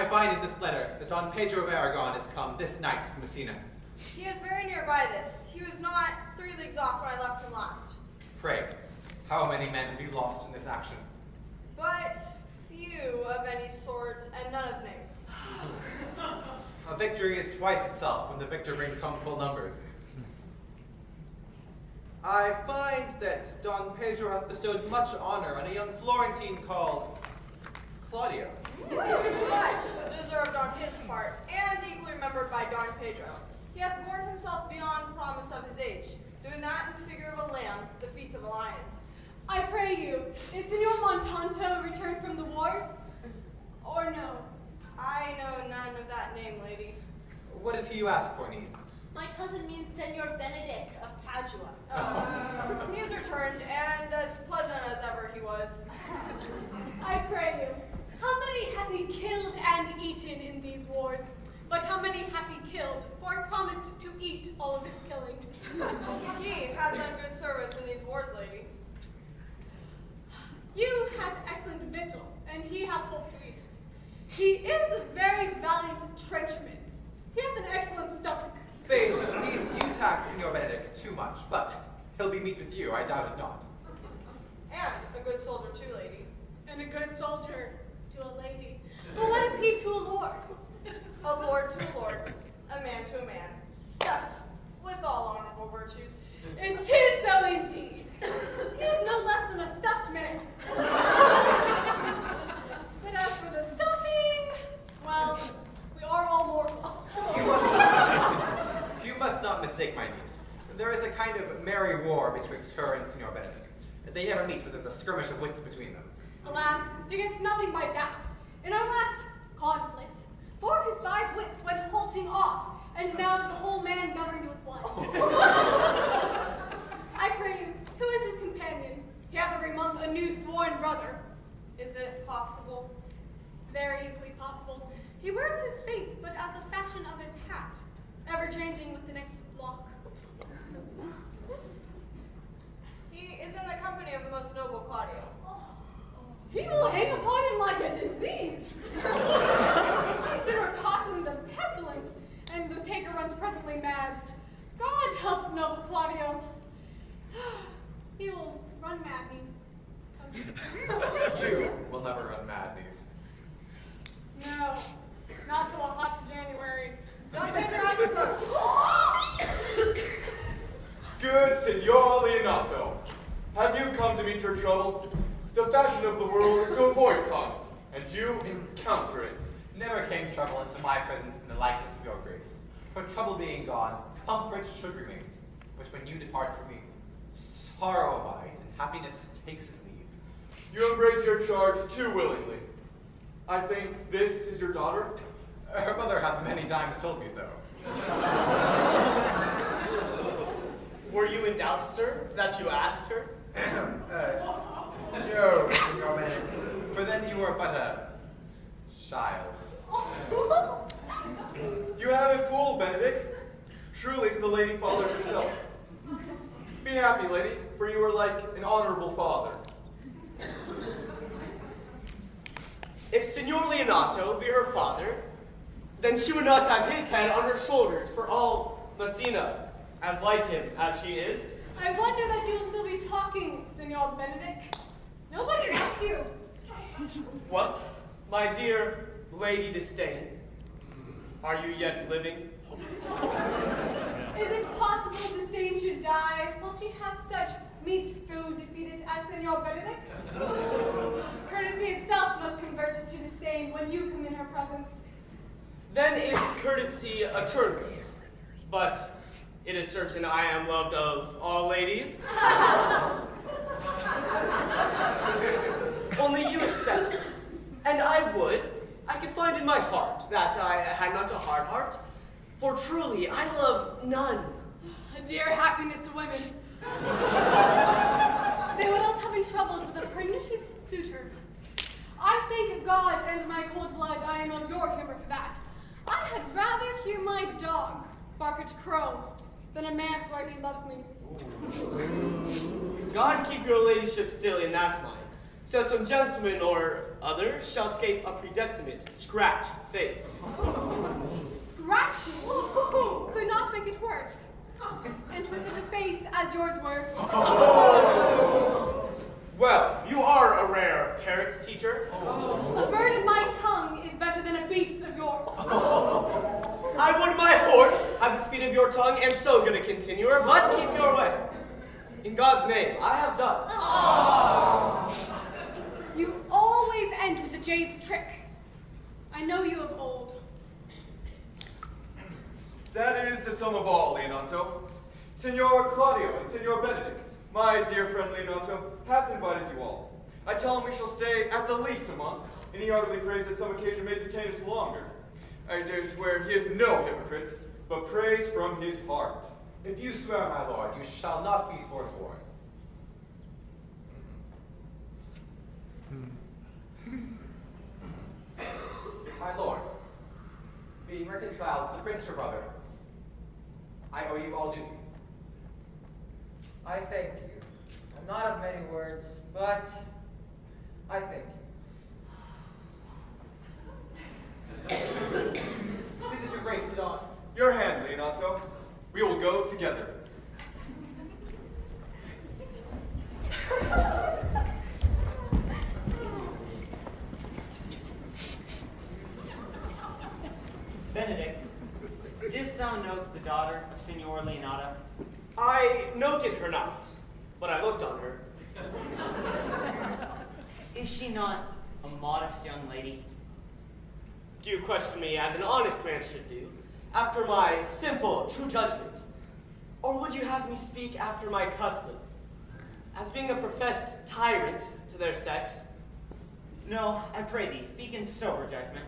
I find in this letter that Don Pedro of Aragon is come this night to Messina. He is very nearby this. He was not 3 leagues off when I left him last. Pray, how many men have you lost in this action? But few of any sort, and none of name. A victory is twice itself when the victor brings home full numbers. I find that Don Pedro hath bestowed much honor on a young Florentine called Claudio. Much deserved on his part, and equally remembered by Don Pedro. He hath borne himself beyond promise of his age, doing that in the figure of a lamb, the feats of a lion. I pray you, is Senor Montanto returned from the wars? Or no? I know none of that name, lady. What is he you ask for, niece? My cousin means Senor Benedict of Padua. He is returned, and as pleasant as ever he was. I pray you, how many hath he killed and eaten in these wars? But how many hath he killed, for he promised to eat all of his killing? He hath done good service in these wars, lady. You have excellent victual, and he hath hope to eat it. He is a very valiant trencherman. He hath an excellent stomach. Faith, niece, you tax Signor Benedict too much, but he'll be meet with you, I doubt it not. And a good soldier too, lady. And a good soldier to a lady. But what is he to a lord? A lord to a lord, a man to a man, stuffed with all honorable virtues. And 'tis so indeed. He is no less than a stuffed man. But as for the stuffing, well, we are all mortal. You must not mistake my niece. There is a kind of merry war betwixt her and Signor Benedict. They never meet, but there's a skirmish of wits between them. Alas, he gets nothing by that. In our last conflict, 4 of his 5 wits went halting off, and now is the whole man governed with one. I pray you, who is his companion? He hath every month a new sworn brother. Is it possible? Very easily possible. He wears his faith, but as the fashion of his hat, ever changing with the next block. He is in the company of the most noble Claudio. He will hang upon him like a disease. Consider caught in the pestilence, and the taker runs presently mad. God help noble Claudio. He will run mad, niece. You will never run mad, niece. No, not till a hot January. Don Pedro has approached. Good Signor Leonato, have you come to meet your trouble? The fashion of the world is to avoid cost, and you encounter it. Never came trouble into my presence in the likeness of your grace. For trouble being gone, comfort should remain. But when you depart from me, sorrow abides, and happiness takes its leave. You embrace your charge too willingly. I think this is your daughter? Her mother hath many times told me so. Were you in doubt, sir, that you asked her? No, Signor Benedict, for then you were but a child. You have it fooled, Benedict. Truly, the lady fathers herself. Be happy, lady, for you are like an honorable father. If Signor Leonato be her father, then she would not have his head on her shoulders for all Messina, as like him as she is. I wonder that you will still be talking, Senor Benedict. Nobody likes you. What, my dear Lady Disdain? Are you yet living? Is it possible Disdain should die while she hath such meat food defeated as Senor Benedict? Courtesy itself must convert to disdain when you come in her presence. Then is courtesy a turncoat. But it is certain I am loved of all ladies. Only you accept. And I could find in my heart that I had not a hard heart. For truly, I love none. A dear happiness to women. They would else have been troubled with a pernicious suitor. I thank God and my cold blood I am of your humor for that. I had rather hear my dog bark at crow than a man swear he loves me. God keep your ladyship still in that mind. so some gentleman or other shall escape a predestinate scratched face. Scratched could not make it worse. And for such a face as yours were. Well, you are a rare parrot, teacher. A bird of my tongue is better than a beast of yours. I would my horse have the speed of your tongue and so good a continuer, but keep your way. In God's name, I have done. You always end with the jade's trick. I know you of old. That is the sum of all, Leonato. Signor Claudio and Signor Benedict, my dear friend Leonato, hath invited you all. I tell him we shall stay at the least a month, and he heartily prays that some occasion may detain us longer. I dare swear he is no hypocrite, but prays from his heart. If you swear, my lord, you shall not be forsworn. My lord, being reconciled to the prince your brother, I owe you all duty. I thank you. I'm not of many words, but I thank you. Please, your grace, lead on. Your hand, Leonato. We will go together. Benedict, didst thou note the daughter of Signor Leonata? I noted her not, but I looked on her. Is she not a modest young lady? Do you question me as an honest man should do, after my simple, true judgment? Or would you have me speak after my custom, as being a professed tyrant to their sex? No, I pray thee, speak in sober judgment.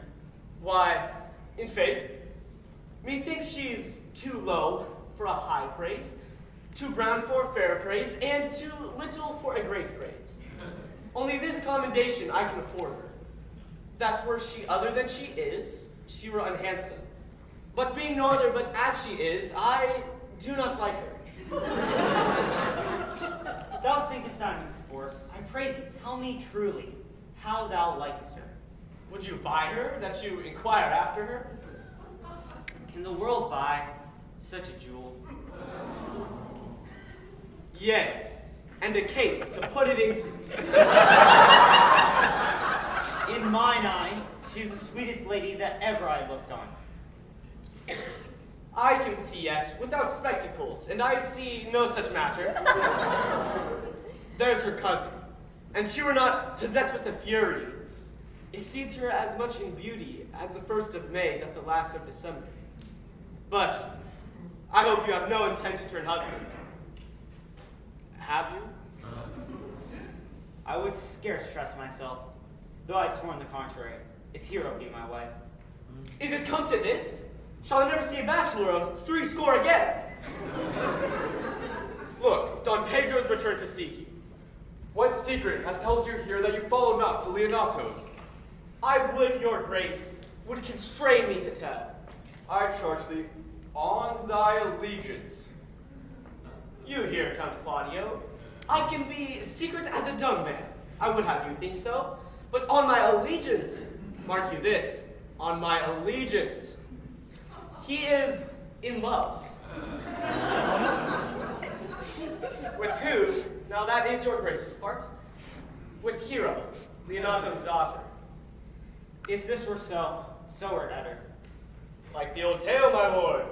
Why, in faith, methinks she's too low for a high praise, too brown for fair praise, and too little for a great praise. Only this commendation I can afford her, that were she other than she is, she were unhandsome. But being no other but as she is, I do not like her. Thou thinkest I'm in sport. I pray thee, tell me truly, how thou likest her. Would you buy her, that you inquire after her? Can the world buy such a jewel? Yea, and a case to put it into. In mine eye, she's the sweetest lady that ever I looked on. I can see yet, without spectacles, and I see no such matter. There's her cousin, and she were not possessed with a fury, exceeds her as much in beauty as the 1st of May doth the last of December. But I hope you have no intent to turn husband. Have you? I would scarce trust myself, though I'd sworn the contrary, if Hero be my wife. Is it come to this? Shall I never see a bachelor of 80 again? Look, Don Pedro is returned to seek you. What secret hath held you here that you follow not to Leonato's? I would your grace would constrain me to tell. I charge thee on thy allegiance. You hear, Count Claudio. I can be secret as a dumb man. I would have you think so. But on my allegiance, mark you this, on my allegiance, he is in love. With who? Now that is your grace's part. With Hero, Leonato's daughter. If this were so, so were better. Like the old tale, my lord.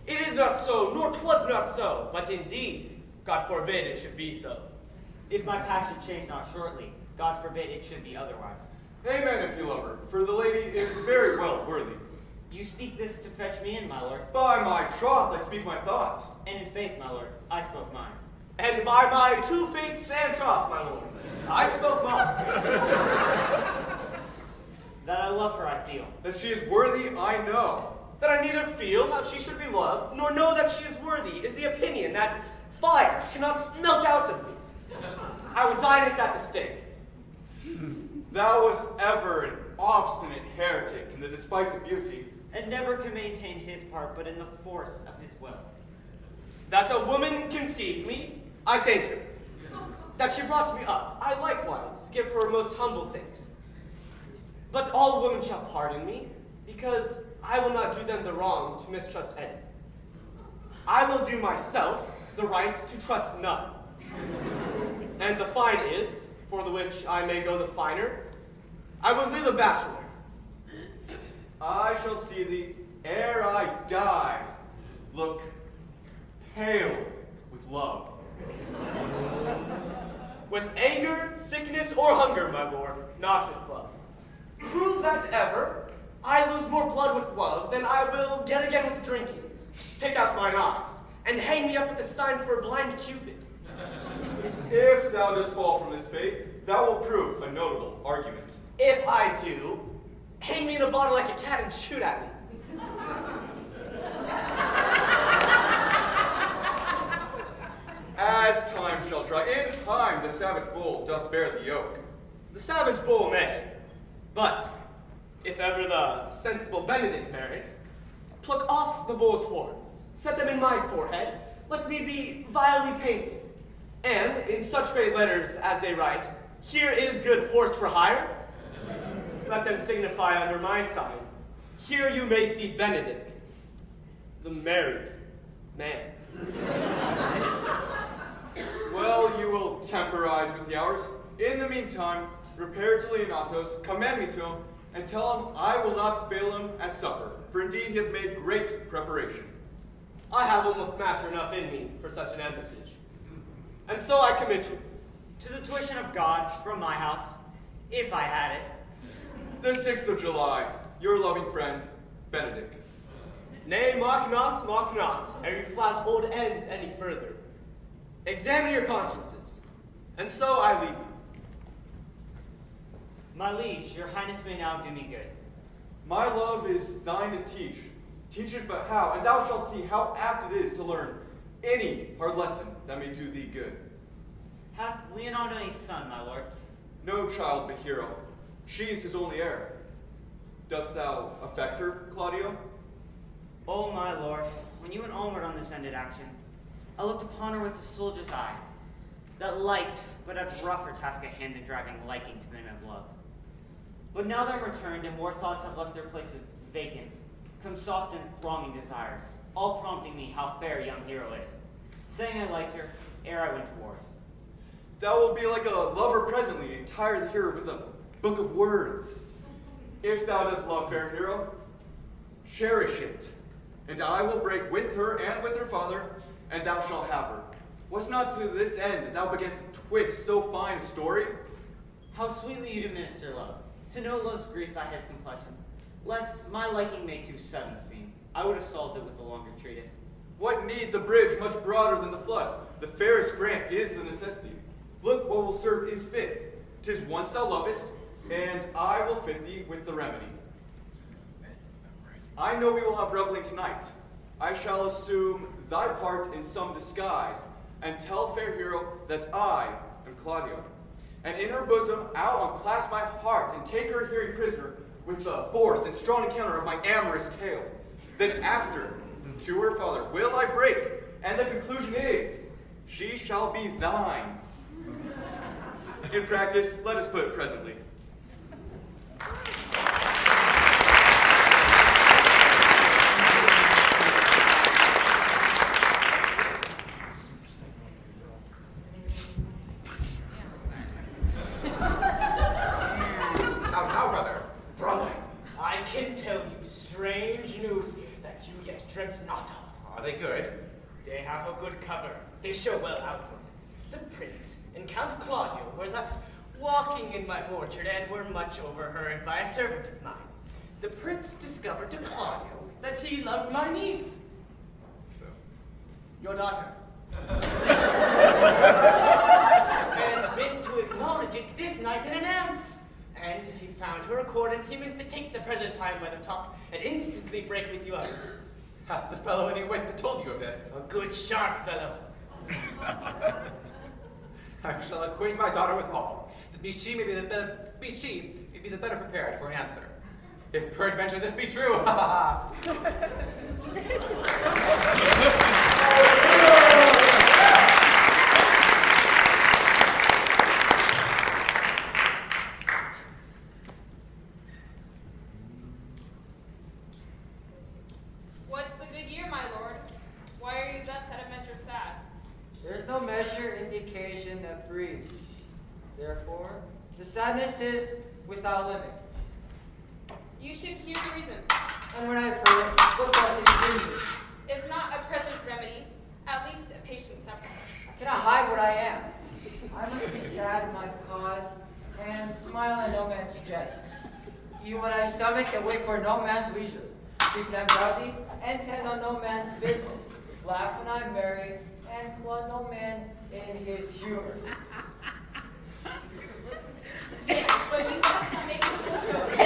It is not so, nor 'twas not so, but indeed, God forbid it should be so. If my passion change not shortly, God forbid it should be otherwise. Amen, if you love her, for the lady is very well worthy. You speak this to fetch me in, my lord. By my troth, I speak my thoughts. And in faith, my lord, I spoke mine. And by my 2 faiths and trust, my lord, I spoke mine. That I love her, I feel. That she is worthy, I know. That I neither feel how she should be loved, nor know that she is worthy, is the opinion that fire cannot melt out of me. I will dine it at the stake. Thou wast ever an obstinate heretic in the despite of beauty. And never can maintain his part but in the force of his will. That a woman conceived me, I thank her. That she brought me up, I likewise give her most humble thanks. But all women shall pardon me, because I will not do them the wrong to mistrust any. I will do myself the right to trust none. And the fine is, for the which I may go the finer, I will live a bachelor. I shall see thee ere I die. Look pale with love. With anger, sickness, or hunger, my lord, not with love. Prove that ever I lose more blood with love than I will get again with drinking. Pick out mine eyes, and hang me up with the sign for a blind Cupid. If thou dost fall from this faith, thou wilt prove a notable argument. If I do, hang me in a bottle like a cat and shoot at me. As time shall try, in time the savage bull doth bear the yoke. The savage bull may, but if ever the sensible Benedict bear it, pluck off the bull's horns, set them in my forehead, let me be vilely painted, and in such great letters as they write, here is good horse for hire, let them signify under my sign, here you may see Benedict, the married man. Well, you will temporize with the hours. In the meantime, repair to Leonatos, commend me to him, and tell him I will not fail him at supper, for indeed he hath made great preparation. I have almost matter enough in me for such an embassage. And so I commit you. To the tuition of God from my house, if I had it. The 6th of July, your loving friend, Benedict. Nay, mock not, ere you flout old ends any further. Examine your consciences, and so I leave you. My liege, your highness may now do me good. My love is thine to teach. Teach it but how, and thou shalt see how apt it is to learn any hard lesson that may do thee good. Hath Leonardo a son, my lord? No child but Hero. She is his only heir. Dost thou affect her, Claudio? Oh, my lord, when you went onward on this ended action, I looked upon her with a soldier's eye, that liked, but had rougher task at hand than driving liking to the name of love. But now that I'm returned and more thoughts have left their places vacant, come soft and thronging desires, all prompting me how fair young Hero is, saying I liked her ere I went to wars. Thou wilt be like a lover presently, and tire the hero with a book of words. If thou dost love fair Hero, cherish it, and I will break with her and with her father, and thou shalt have her. Was not to this end that thou beganst to twist so fine a story? How sweetly you do minister love, to know love's grief by his complexion, lest my liking may too sudden seem. I would have solved it with a longer treatise. What need the bridge much broader than the flood? The fairest grant is the necessity. Look what will serve is fit. 'Tis once thou lovest, and I will fit thee with the remedy. I know we will have reveling tonight. I shall assume thy part in some disguise, and tell fair Hero that I am Claudio. And in her bosom I'll unclasp my heart, and take her hearing prisoner with the force and strong encounter of my amorous tale. Then after, to her father will I break, and the conclusion is, she shall be thine. In practice, let us put it presently. How, brother? Brother, I can tell you strange news that you yet dreamt not of. Are they good? They have a good cover. They show well outward. The prince and Count Claudio were thus walking in my orchard and were much overheard by a servant of mine. The prince discovered to Claudio that he loved my niece, So. your daughter. And meant to acknowledge it this night and announce. And if he found her accordant, he meant to take the present time by the top and instantly break with you out. Hath the fellow any wit that told you of this? A good sharp fellow. I shall acquaint my daughter with all, that she may be the better prepared for an answer. If peradventure this be true, ha ha ha! There's no measure in the occasion that breathes. Therefore, the sadness is without limit. You should hear the reason. And when I've heard it, what does it bring me? If not a present remedy, at least a patient suffering. I cannot hide what I am. I must be sad in my cause and smile at no man's jests. Eat when I stomach and wait for no man's leisure. Sleep when I'm drowsy and tend on no man's business. Laugh when I'm merry and club no man in his humor. Yes, but you must make people show it.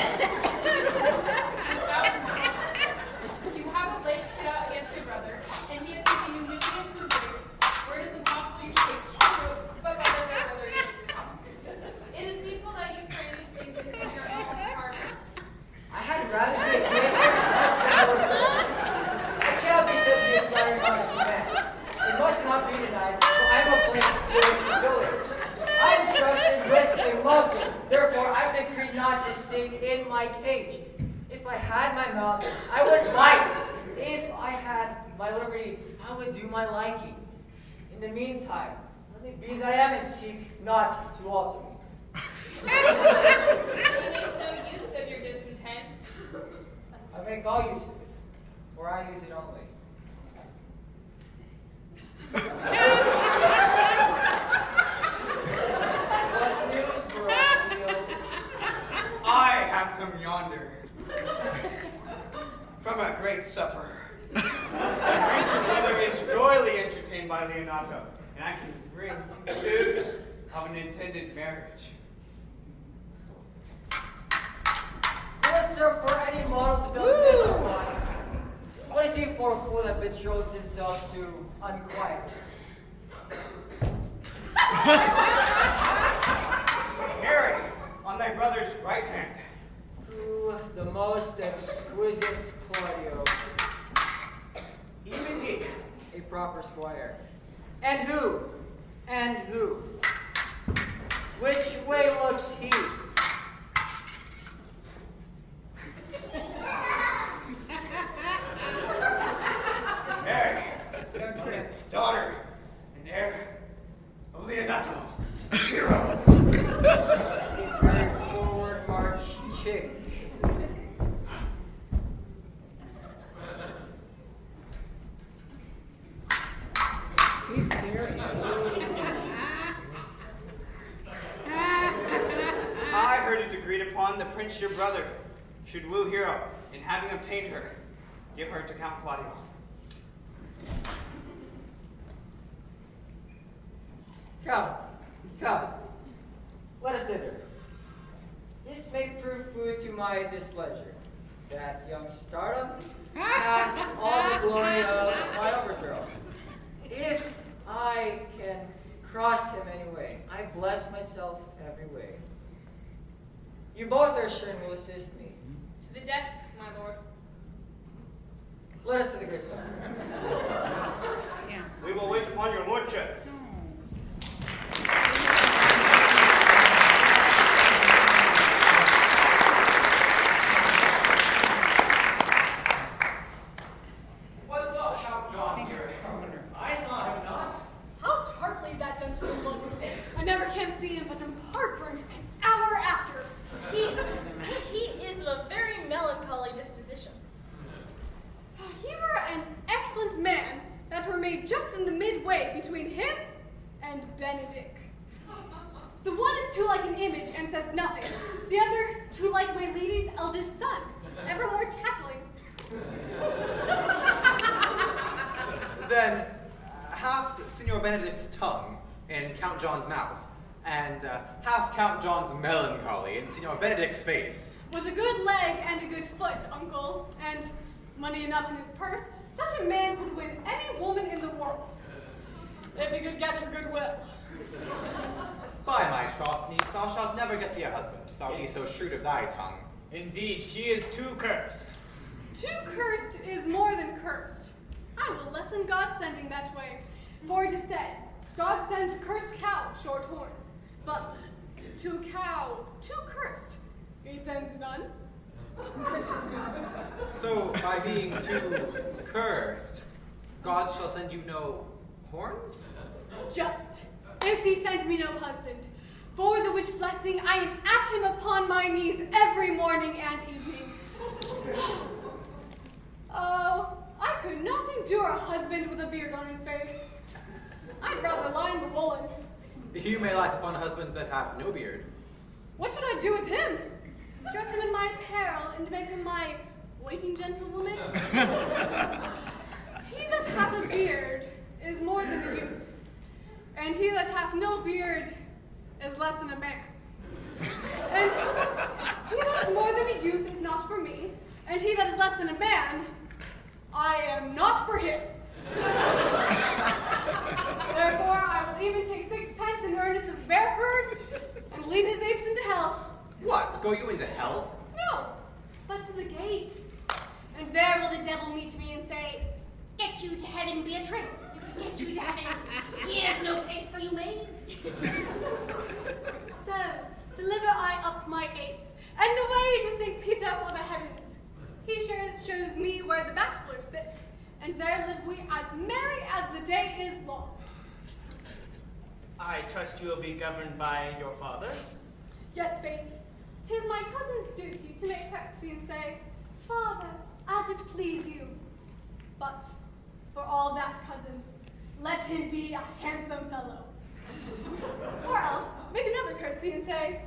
You have a leg set out against your brother, and he has taken you newly into his grace, where it is impossible you should true, but by the way brother It is needful that you frame these things in your own harvest. I had rather be a great I cannot be said to be a flattering honest man. It must not be denied, for I am a place to village. I am trusted with a muzzle, therefore I decree not to sing in my cage. If I had my mouth, I would bite. If I had my liberty, I would do my liking. In the meantime, let me be that I am and seek not to alter me. You make no use of your discontent. I make all use of it, for I use it only. What news, Barochiel? I have come yonder from a great supper. My preacher brother is royally entertained by Leonato, and I can bring news of an intended marriage. What, sir, for any model to build a bishop on? What is he for a fool that betroths himself to unquietness? Mary, on thy brother's right hand. Who, the most exquisite Claudio, Even he. a proper squire. And who? And who? Which way looks he? Mary, daughter and heir of Leonato, hero. A very forward march chick. She's serious. I heard it agreed upon the prince your brother should woo Hero, and having obtained her, give her to Count Claudio. Come, let us thither. This may prove food to my displeasure. That young stardom hath all the glory of my overthrow. If I can cross him anyway, I bless myself every way. You both are sure and will assist me. To the death, my lord. Let us to the great song. Yeah. We will wait upon your lordship. Was not Count John here? I saw him not. How tartly that gentleman looks. I never can see him, but I'm heartburned an hour after. He is of a very melancholy disposition. He were an excellent man that were made just in the midway between him and Benedict. The one is too like an image and says nothing. The other too like my lady's eldest son, ever more tattling. Then, half Signor Benedict's tongue in Count John's mouth, and half Count John's melancholy in Signor Benedict's face. With a good leg and a good foot, uncle, and money enough in his purse, such a man would win any woman in the world, if he could get her goodwill. By my troth, niece, thou shalt never get thee a husband, thou be so shrewd of thy tongue. Indeed, she is too cursed. Too cursed is more than cursed. I will lessen God's sending that way. For it is said, God sends a cursed cow short horns, but to a cow too cursed, he sends none. So, by being too cursed, God shall send you no Horns? Just, if he sent me no husband, for the which blessing I am at him upon my knees every morning and evening. Oh, I could not endure a husband with a beard on his face. I'd rather lie in the woolen. You may light upon a husband that hath no beard. What should I do with him? Dress him in my apparel and make him my waiting gentlewoman? He that hath a beard is more than a youth, and he that hath no beard is less than a man. And he that is more than a youth is not for me, and he that is less than a man, I am not for him. Therefore, I will even take 6 pence in earnest of bear herd and lead his apes into hell. What? Go you into hell? No, but to the gate. And there will the devil meet me and say, Get you to heaven, Beatrice. Get you to heaven. Here's no place for you maids. So, deliver I up my apes, and away to St. Peter for the heavens. He shows me where the bachelors sit, and there live we as merry as the day is long. I trust you will be governed by your father. Yes, Faith, 'tis my cousin's duty to make courtesy and say, Father, as it please you. But, for all that, cousin, let him be a handsome fellow. Or else, make another courtesy and say,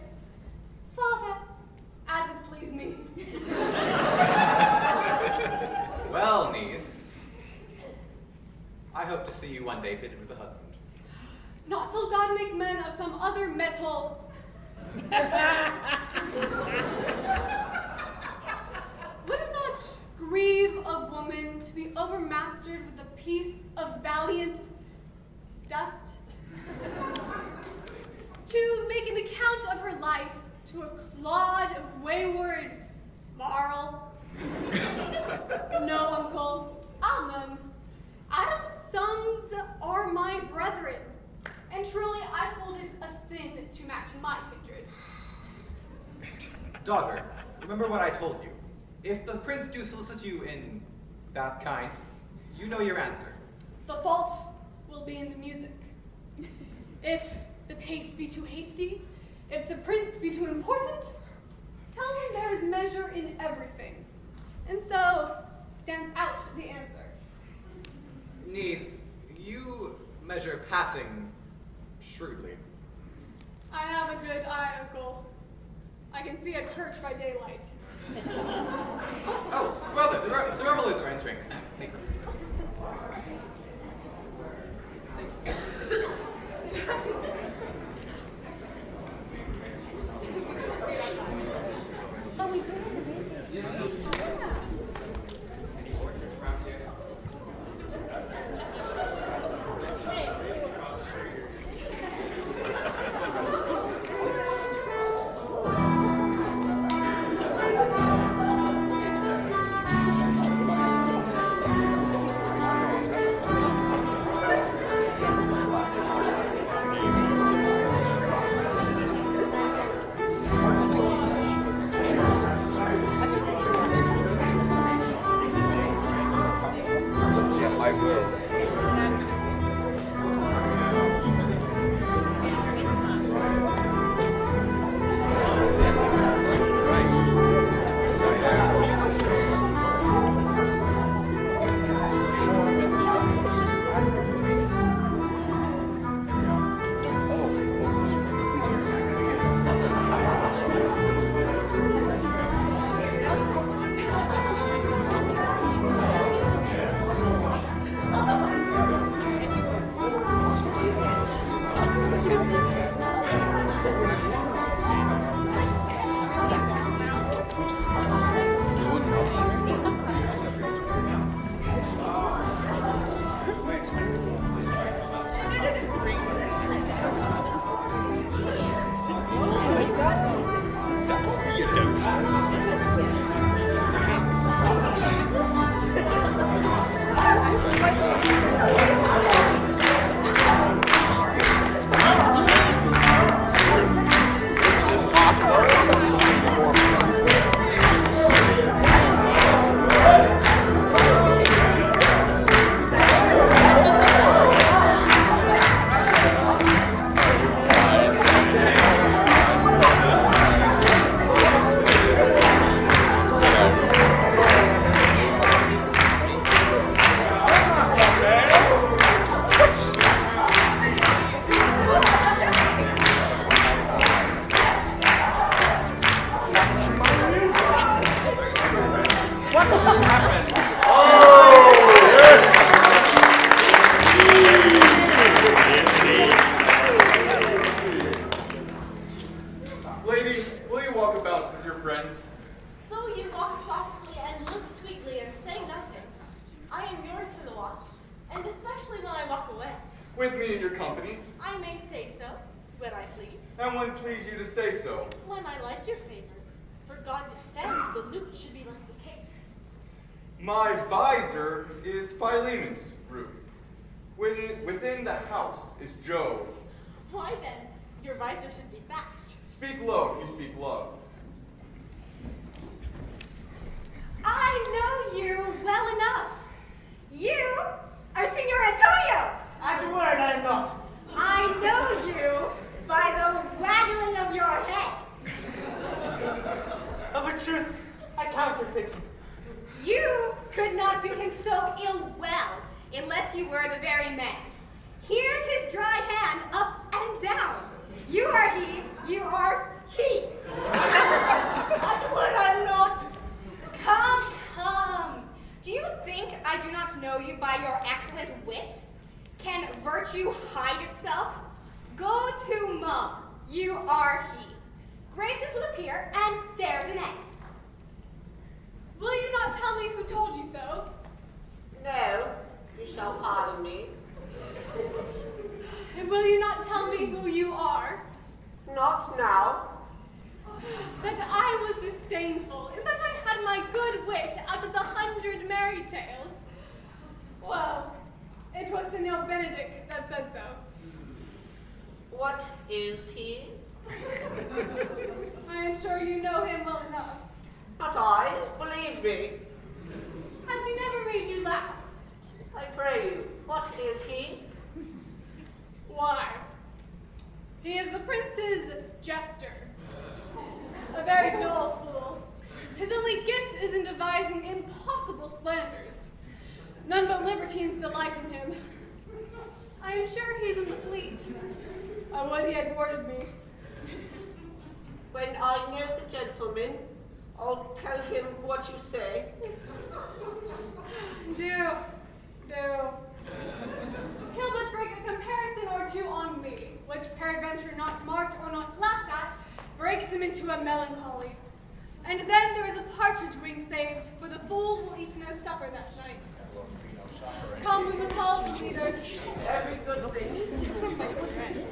Father, as it please me. Well, niece, I hope to see you one day fitted with a husband. Not till God make men of some other metal. Would it not grieve a woman to be overmastered with a piece of valiant dust? To make an account of her life to a clod of wayward marl? No, uncle, I'll none. Adam's sons are my brethren, and truly I hold it a sin to match my kindred. Daughter, remember what I told you. If the prince do solicit you in that kind, you know your answer. The fault will be in the music. If the pace be too hasty, if the prince be too important, tell him there is measure in everything. And so, dance out the answer. Niece, you measure passing shrewdly. I have a good eye, uncle. I can see a church by daylight. Oh, brother, the revelers are entering. with me in your company, I may say so, when I please. and when please you to say so. When I like your favor. For God defend, the loot should be like the case. My visor is Philemon's room. Within the house is Jove. Why then, your visor should be thatched. Speak low if you speak love. I know you well enough. You are Signor Antonio. At your word, I am not. I know you by the waggling of your head. Of a truth, I counterfeit him. You could not do him so ill well unless you were the very man. Here's his dry hand up and down. You are he, you are he. At your word, I am not. Come, come. Do you think I do not know you by your excellent wit? Can virtue hide itself? Go to Mum. You are he. Graces will appear, and there's an end. Will you not tell me who told you so? No, you shall pardon me. And will you not tell me who you are? Not now. That I was disdainful, and that I had my good wit out of the 100 merry tales. Well, it was Signor Benedict that said so. What is he? I am sure you know him well enough. But I, believe me. Has he never made you laugh? I pray you, what is he? Why? He is the prince's jester. A very dull fool. His only gift is in devising impossible slanders. None but libertines delight in him. I am sure he's in the fleet. I would he had boarded me. When I know the gentleman, I'll tell him what you say. Do. He'll but break a comparison or two on me, which peradventure not marked or not laughed at, breaks him into a melancholy. And then there is a partridge wing saved, for the fool will eat no supper that night. Come, we must follow the leaders. Every good thing.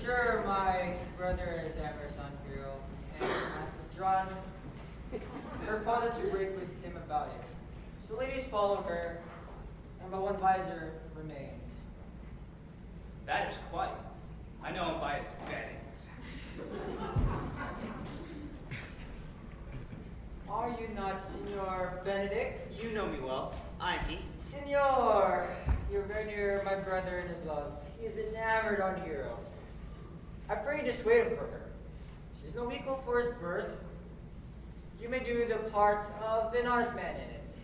Sure, my brother is Amber's hero, and I've drawn her father to break with him about it. The ladies follow her, and my one visor remains. That is quite. I know him by his beddings. Are you not Signor Benedict? You know me well. I'm he. Signor, you're very near my brother in his love. He is enamored on Hero. I pray you dissuade him from her. She's no equal for his birth. You may do the parts of an honest man in it.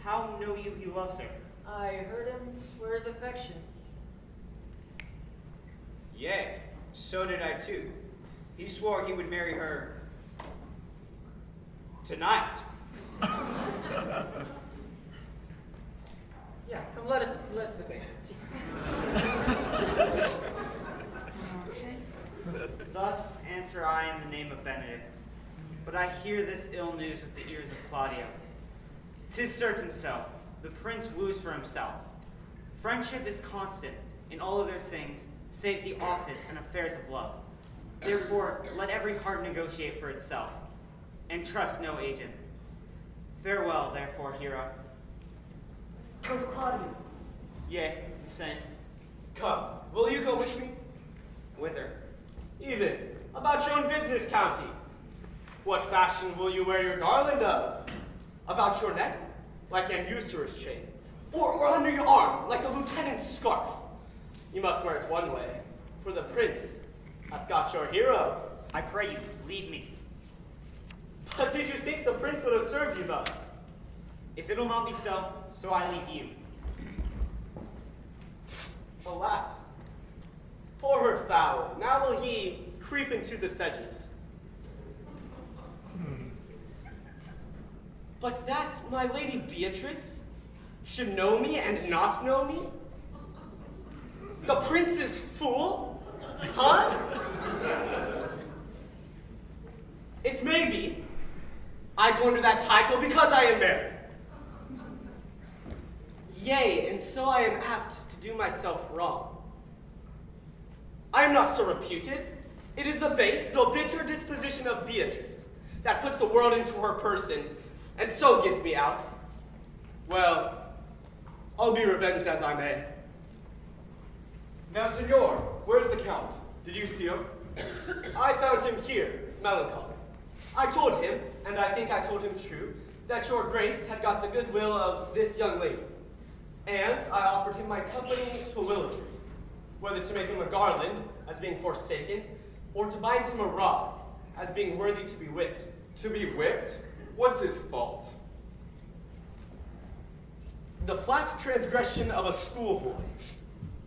How know you he loves her? I heard him swear his affection. Yea, so did I too. He swore he would marry her tonight. Yeah, come let us debate. Thus answer I in the name of Benedict. But I hear this ill news with the ears of Claudio. 'Tis certain so. The prince woos for himself. Friendship is constant in all other things, save the office and affairs of love. Therefore, let every heart negotiate for itself, and trust no agent. Farewell, therefore, hero. Count Claudio. Yea, the same. Come, will you go with me? Whither? Even about your own business, County. What fashion will you wear your garland of? About your neck, like an usurer's chain, or under your arm, like a lieutenant's scarf. You must wear it one way, for the prince hath got your hero. I pray you, leave me. But did you think the prince would have served you thus? If it'll not be so, so I leave you. Alas, poor herd fowl, now will he creep into the sedges. But that my lady Beatrice should know me and not know me? The prince's fool? Huh? It may be I go under that title because I am married. Yea, and so I am apt to do myself wrong. I am not so reputed. It is the base, though bitter disposition of Beatrice that puts the world into her person, and so gives me out. Well, I'll be revenged as I may. Now, senor, where's the count? Did you see him? I found him here, melancholy. I told him, and I think I told him true, that your grace had got the goodwill of this young lady. And I offered him my company to a willow tree, whether to make him a garland, as being forsaken, or to bind him a rod, as being worthy to be whipped. To be whipped? What's his fault? The flat transgression of a schoolboy,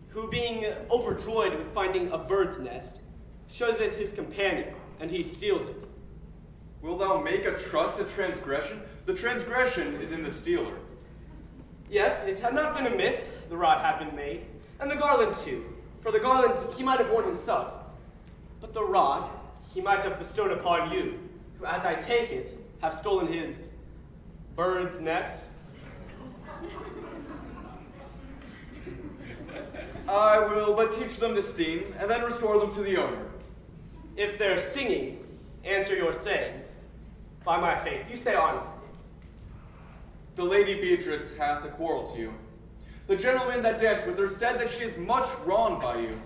who being overjoyed with finding a bird's nest, shows it his companion, and he steals it. Wilt thou make a trust at transgression? The transgression is in the stealer. Yet it had not been amiss, the rod had been made, and the garland too. For the garland he might have worn himself, but the rod he might have bestowed upon you, who, as I take it, have stolen his bird's nest. I will but teach them to sing, and then restore them to the owner. If they're singing, answer your saying. By my faith, you say honestly. The lady Beatrice hath a quarrel to you. The gentleman that danced with her said that she is much wronged by you.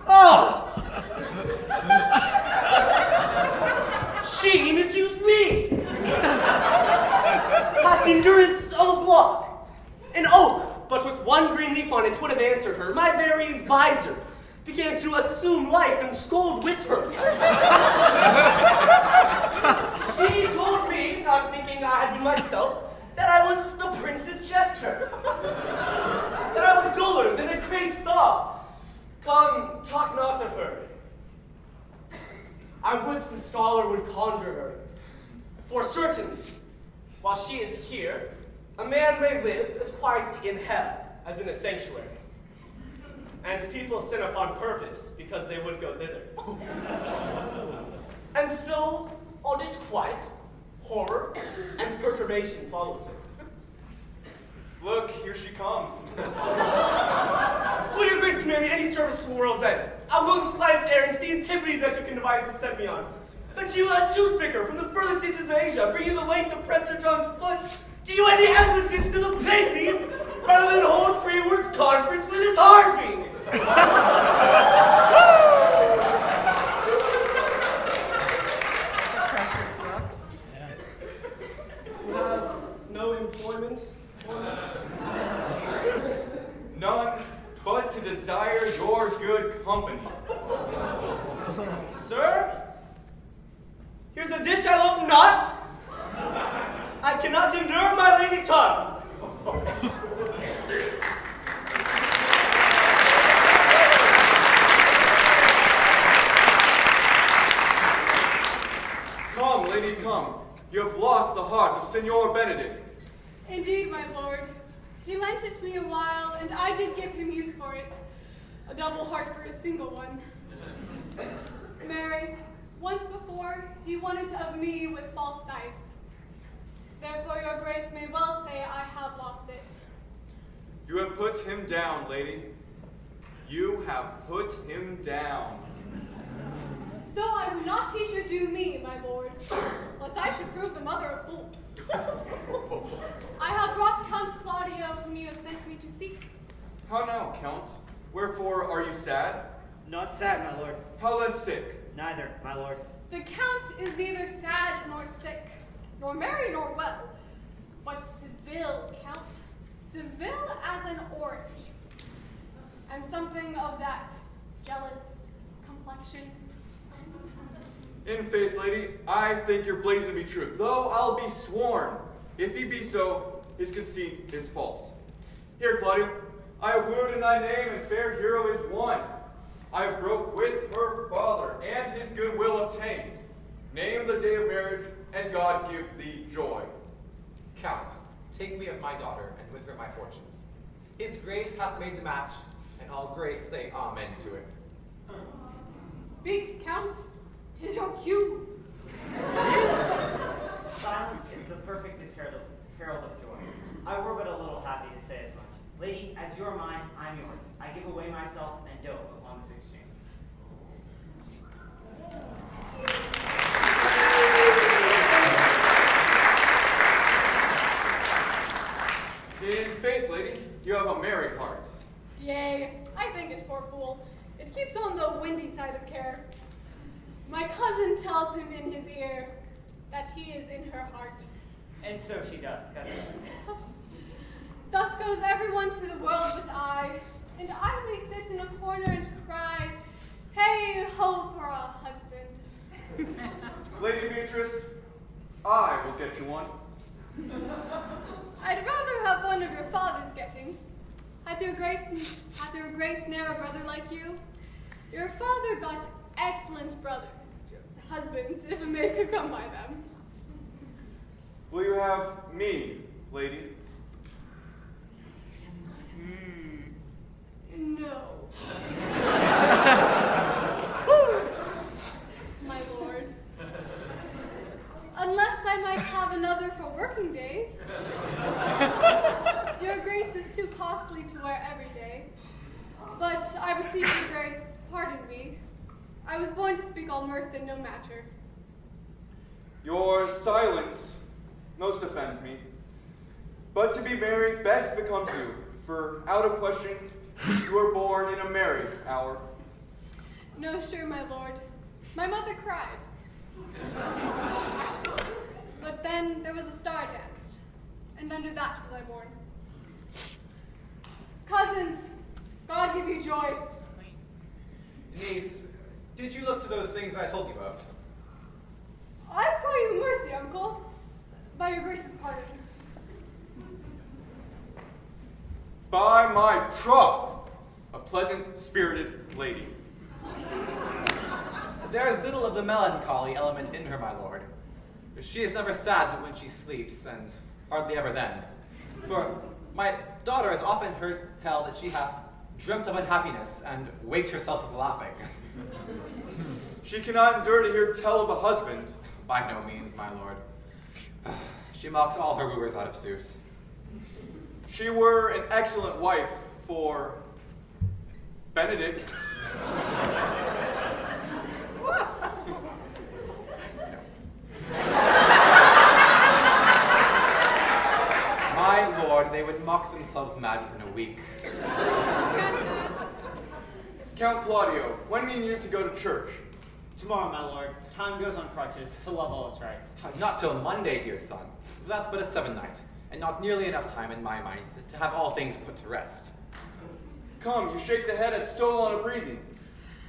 Oh! She misused me! Past endurance of a block. An oak, but with one green leaf on it would have answered her. My very visor began to assume life and scold with her. She told me, not thinking I had been myself, that I was the prince's jester. That I was duller than a great thaw. Come, talk not of her. I would some scholar would conjure her. For certain, while she is here, a man may live as quietly in hell as in a sanctuary. And people sin upon purpose because they would go thither. And so all disquiet, horror, and perturbation follows her. Look, here she comes. Will your grace command me any service to the world's end? I'll go the slightest errands, the antipodes that you can devise to set me on. But you, a toothpicker from the furthest ditches of Asia, bring you the length of Prester John's foot. Do you any embassies to the pygmies, rather than hold 3 words conference with his heartbeat? Precious look. You have no employment? None but to desire your good company. Sir? Here's a dish I love not. I cannot endure my lady tongue. Come, lady, come. You have lost the heart of Senor Benedict. Indeed, my lord. He lent it me a while, and I did give him use for it. A double heart for a single one. Mary, once before, he won it of me with false dice. Therefore your grace may well say I have lost it. You have put him down, lady. You have put him down. So I will not he should do me, my lord, lest I should prove the mother of fools. I have brought Count Claudio, whom you have sent me to seek. How now, Count? Wherefore are you sad? Not sad, my lord. How then sick? Neither, my lord. The Count is neither sad nor sick, nor merry nor well, but Seville, Count. Seville as an orange, and something of that jealous complexion. In faith, lady, I think your blazing to be true, though I'll be sworn, if he be so, his conceit is false. Here, Claudio, I have wooed in thy name, and fair hero is won. I have broke with her father, and his goodwill obtained. Name the day of marriage, and God give thee joy. Count, take me of my daughter, and with her my fortunes. His grace hath made the match, and all grace say amen to it. Speak, Count. 'Tis your cue. Silence is the perfectest herald of joy. I were but a little happy to say as much. Lady, as you are mine, I am yours. I give away myself and dote upon this exchange. In faith, lady, you have a merry heart. Yea, I think it, poor fool. It keeps on the windy side of care. My cousin tells him in his ear that he is in her heart. And so she doth, cousin. Thus goes everyone to the world but I, and I may sit in a corner and cry, hey ho for a husband. Lady Beatrice, I will get you one. I'd rather have one of your father's getting. Hath your grace ne'er a brother like you? Your father got excellent husbands, if a man could come by them. Will you have me, lady? No. My lord. Unless I might have another for working days. Your grace is too costly to wear every day. But I beseech your grace, pardon me. I was born to speak all mirth and no matter. Your silence most offends me. But to be married best becomes you, for out of question, you were born in a merry hour. No, sure, my lord. My mother cried. But then there was a star danced, and under that was I born. Cousins, God give you joy. Niece, did you look to those things I told you of? I call you mercy, uncle, by your grace's pardon. By my troth, a pleasant-spirited lady. There is little of the melancholy element in her, my lord. She is never sad but when she sleeps, and hardly ever then. For my daughter has often heard tell that she hath dreamt of unhappiness and waked herself with laughing. She cannot endure to hear tell of a husband. By no means, my lord. She mocks all her wooers out of suit. She were an excellent wife for Benedict. My lord, they would mock themselves mad within a week. Count Claudio, when mean you to go to church? Tomorrow, my lord. Time goes on crutches to love all its rights. Not till Monday, dear son. That's but a 7-night, and not nearly enough time in my mind to have all things put to rest. Come, you shake the head at so long a breathing.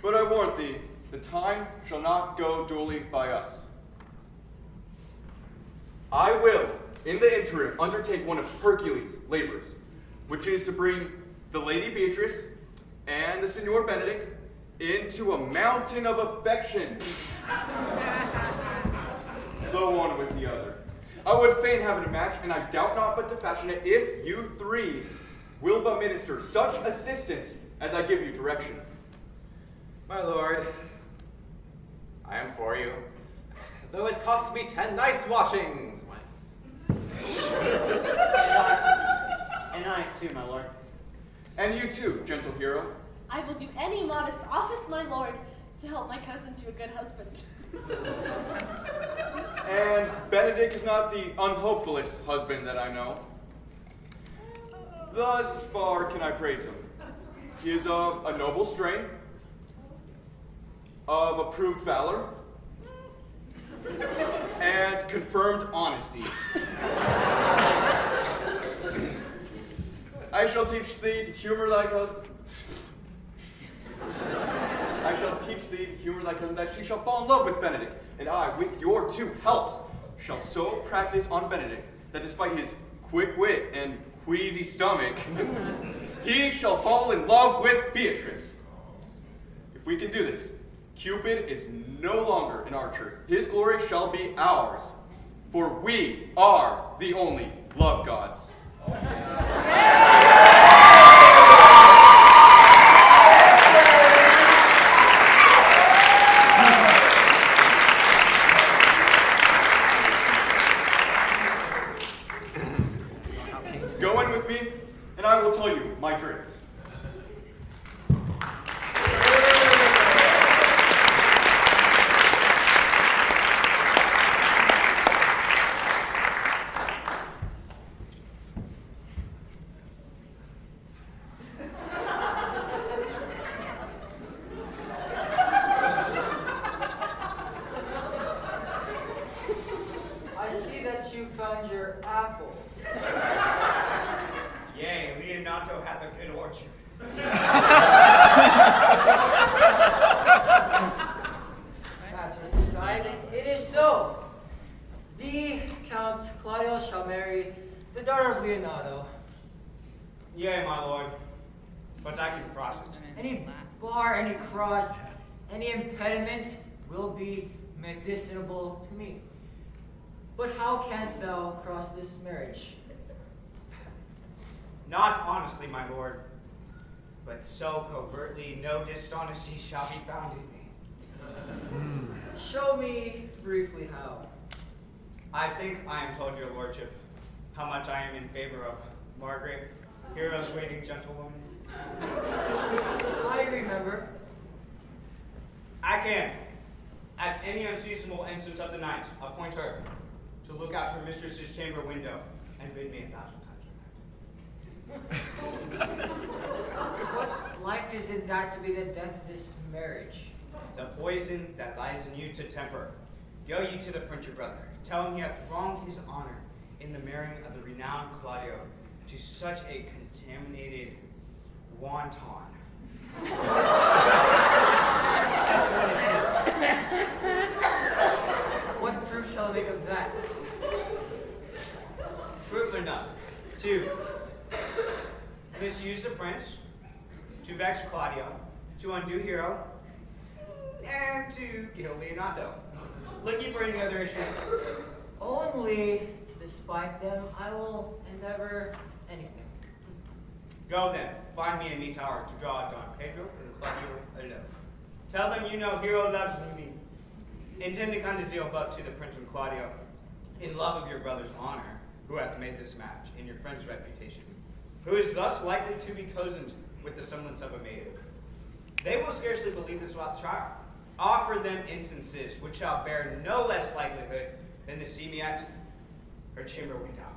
But I warn thee, the time shall not go duly by us. I will, in the interim, undertake one of Hercules' labors, which is to bring the Lady Beatrice and the Signor Benedict into a mountain of affection. The one with the other. I would fain have it a match, and I doubt not but to fashion it, if you three will but minister such assistance as I give you direction. My lord, I am for you, though it costs me 10 nights' watchings. And I too, my lord. And you too, gentle hero. I will do any modest office, my lord, to help my cousin to a good husband. And Benedict is not the unhopefullest husband that I know. Thus far can I praise him. He is of a noble strain, of approved valor, and confirmed honesty. I shall teach thee to humor thy cousin. I shall teach thee to humor thy cousin, that she shall fall in love with Benedict, and I, with your two helps, shall so practice on Benedict that despite his quick wit and queasy stomach, he shall fall in love with Beatrice. If we can do this, Cupid is no longer an archer. His glory shall be ours, for we are the only love gods. Go in with me, and I will tell you my drift. I see that you found your apple. Yea, Leonato hath a good orchard. Matter aside, it is so. The Count Claudio shall marry the daughter of Leonato. Yea, my lord, but I can cross it. Any bar, any cross, any impediment will be medicinable to me. But how canst thou cross this marriage? Not honestly, my lord, but so covertly no dishonesty shall be found in me. Show me briefly how. I think I am told your lordship how much I am in favor of Margaret, hero's waiting gentlewoman. I remember. I can, at any unseasonable instant of the night, appoint her to look out her mistress's chamber window and bid me 1,000 times good night. What life is in that to be the death of this marriage? The poison that lies in you to temper. Go ye to the printer brother. Tell him he hath wronged his honor in the marrying of the renowned Claudio to such a contaminated wanton. Such one is he. What proof shall I make of that? Proof enough. To misuse the prince, to vex Claudio, to undo Hero, and to kill Leonato. Looking for any other issue? Only to despite them, I will endeavor anything. Go then, find me a meat tower to draw Don Pedro and Claudio alone. Tell them you know Hero loves me. Intend to condescend but to the Prince and Claudio, in love of your brother's honor, who hath made this match, in your friend's reputation, who is thus likely to be cozened with the semblance of a maiden. They will scarcely believe this without trial. Offer them instances which shall bear no less likelihood than to see me at her chamber window.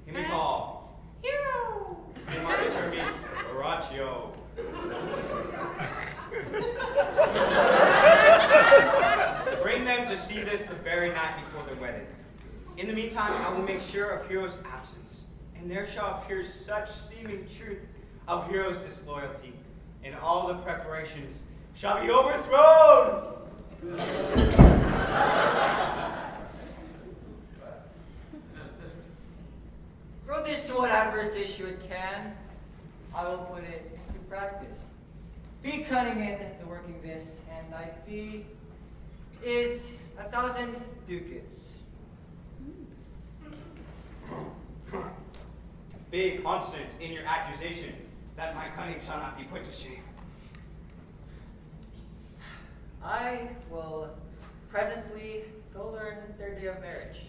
Hear me call. Hero! They might return me, Horatio. Bring them to see this the very night before their wedding. In the meantime, I will make sure of Hero's absence, and there shall appear such seeming truth of Hero's disloyalty, and all the preparations shall be overthrown. Grow this to what adverse issue it can, I will put it to practice. Be cunning in the working this, and thy fee is 1,000 ducats. Be constant in your accusation, that my cunning shall not be put to shame. I will presently go learn their day of marriage.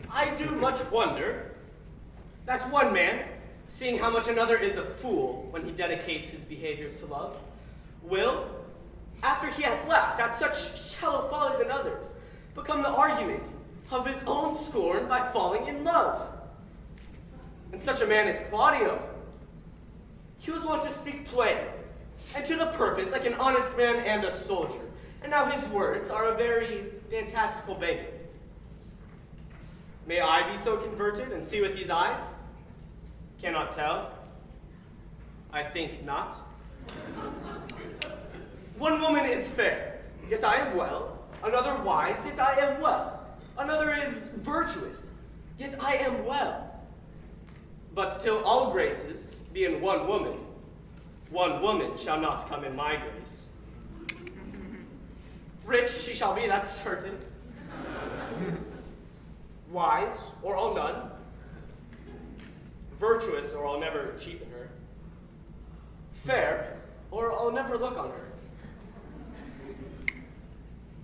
I do much wonder that one man, seeing how much another is a fool when he dedicates his behaviors to love, will, after he hath laughed at such shallow follies in others, become the argument of his own scorn by falling in love. And such a man is Claudio. He was wont to speak plain, and to the purpose like an honest man and a soldier, and now his words are a very fantastical banquet. May I be so converted and see with these eyes? Cannot tell. I think not. One woman is fair, yet I am well. Another wise, yet I am well. Another is virtuous, yet I am well. But till all graces be in one woman shall not come in my grace. Rich she shall be, that's certain. Wise, or I'll none. Virtuous, or I'll never cheapen her. Fair, or I'll never look on her.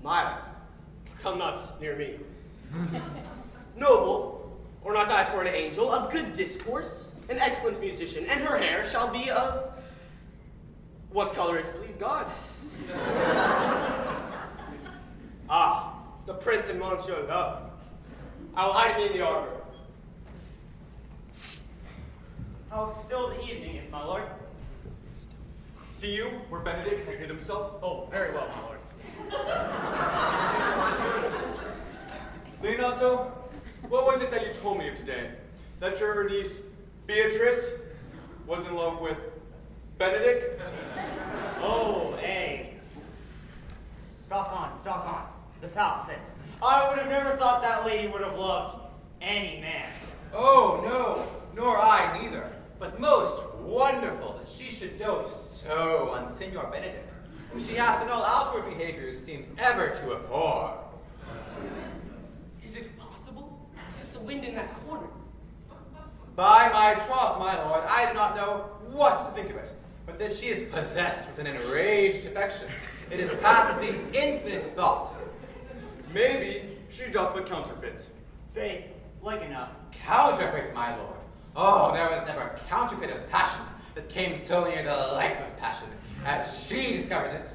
Mild, come not near me. Noble, or not I for an angel, of good discourse, an excellent musician, and her hair shall be of what color it please God. Ah, the prince and Monsieur Love. I will hide me in the arbor. How still the evening is, my lord. See you where Benedict has hid himself? Oh, very well, my lord. Leonardo, what was it that you told me of today? That your niece, Beatrice, was in love with Benedict? Oh, eh. Stalk on. The foul sense. I would have never thought that lady would have loved any man. Oh, no, nor I neither. But most wonderful that she should dote so on Signor Benedict, whom she hath in all outward behaviors seemed ever to abhor. Is it possible? Is this the wind in that corner? By my troth, my lord, I do not know what to think of it, but that she is possessed with an enraged affection. It is past the infinite of thought. Maybe she doth but counterfeit. Faith, like enough. Counterfeit, my lord. Oh, there was never a counterfeit of passion that came so near the life of passion as she discovers it.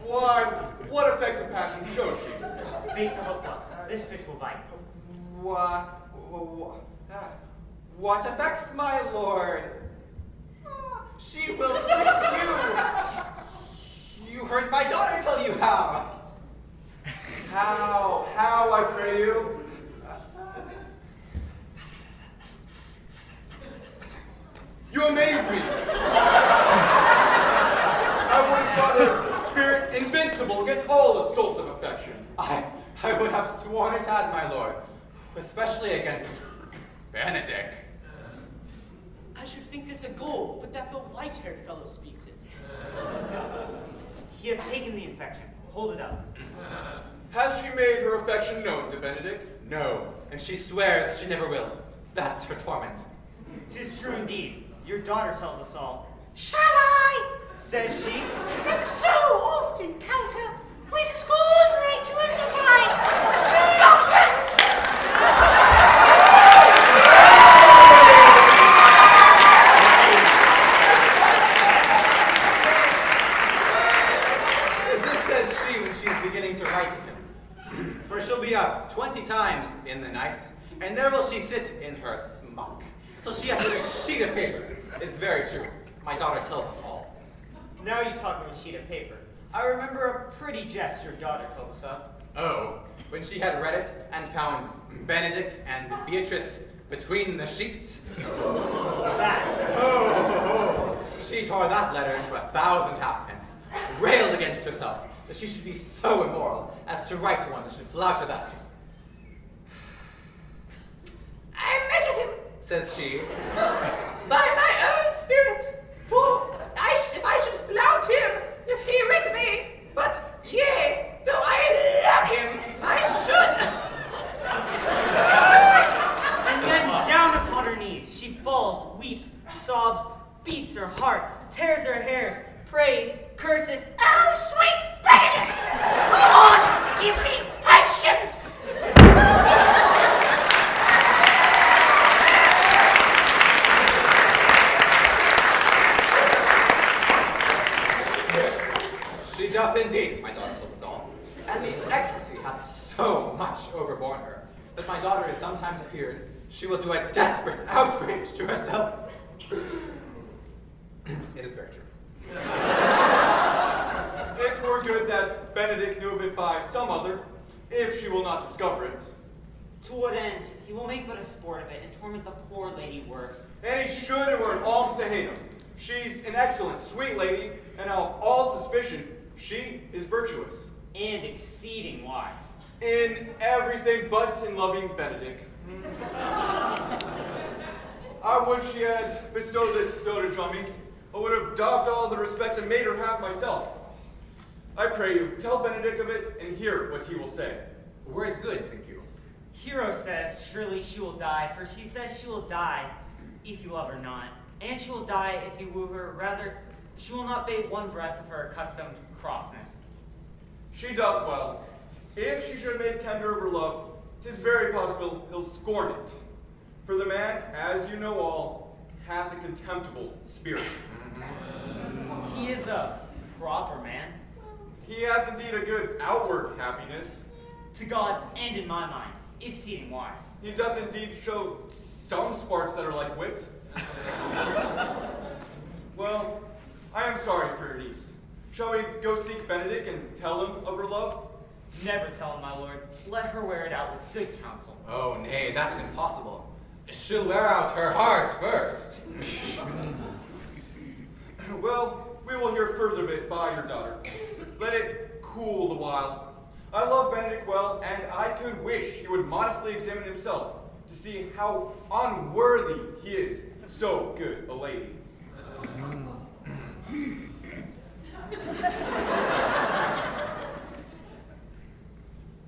Why, what effects of passion shows she? Bait the hook up. This fish will bite. What effects, my lord? She will flick you. You heard my daughter tell you how. How, I pray you? You amaze me. I would have thought a spirit invincible against all assaults of affection. I would have sworn it had, my lord, especially against Benedict. I should think this a goal, but that the white-haired fellow speaks it. He hath taken the infection. Hold it up. Has she made her affection known to Benedict? No, and she swears she never will. That's her torment. 'Tis true indeed. Your daughter tells us all. Shall I? Says she. That so often counter, we scorn right to him This says she when she's beginning to write to him. For she'll be up 20 times in the night, and there will she sit in her smock, till she hath a sheet of paper. It's very true. My daughter tells us all. Now you talk of a sheet of paper. I remember a pretty jest your daughter told us of. Oh, when she had read it and found Benedict and Beatrice between the sheets. That. Oh, she tore that letter into 1,000 halfpence, railed against herself that she should be so immoral as to write to one that should flout her thus. I measured him, says she, by my own spirit knees. She falls, weeps, sobs, beats her heart, tears her hair, prays, curses. Oh, sweet Benedict! Go on! Give me patience! She doth indeed, my daughter tells us all. And the ecstasy hath so much overborne her, that my daughter is sometimes afeared she will do a desperate outrage to herself. It is very true. It were good that Benedict knew of it by some other, if she will not discover it. To what end? He will make but a sport of it and torment the poor lady worse. And he should, it were an alms to hate him. She's an excellent, sweet lady, and out of all suspicion, she is virtuous. And exceeding wise. In everything but in loving Benedict. I would she had bestowed this dotage on me. I would have doffed all the respects and made her half myself. I pray you, tell Benedict of it and hear what he will say. Word's good, think you? Hero says, surely she will die, for she says she will die if you love her not. And she will die if you woo her. Rather, she will not bate one breath of her accustomed crossness. She doth well. If she should make tender of her love, 'tis very possible he'll scorn it. For the man, as you know all, hath a contemptible spirit. He is a proper man. He hath indeed a good outward happiness. To God, and in my mind, exceeding wise. He doth indeed show some sparks that are like wit. Well, I am sorry for your niece. Shall we go seek Benedict and tell him of her love? Never tell him, my lord. Let her wear it out with good counsel. Oh, nay, that's impossible. She'll wear out her heart first. Well, we will hear further of it by your daughter. Let it cool the while. I love Benedict well, and I could wish he would modestly examine himself to see how unworthy he is so good a lady.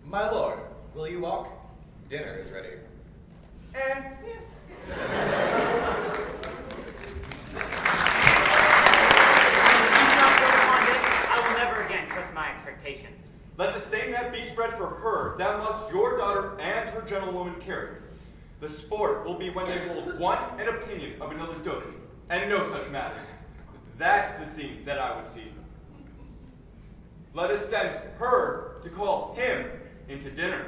My lord, will you walk? Dinner is ready. And I will never again trust my expectation. let the same net be spread for her that must your daughter and her gentlewoman carry. The sport will be when they hold one an opinion of another dotage, and no such matter. That's the scene that I would see. Let us send her to call him into dinner.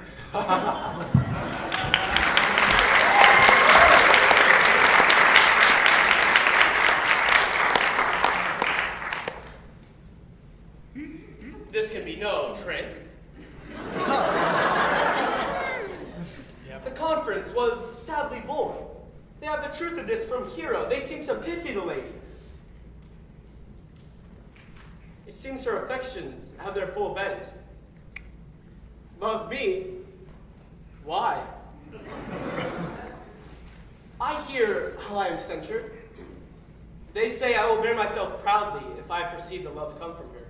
This can be no trick. The conference was sadly born. They have the truth of this from Hero. They seem to pity the lady. It seems her affections have their full bent. Love me? Why? I hear how I am censured. They say I will bear myself proudly if I perceive the love come from her.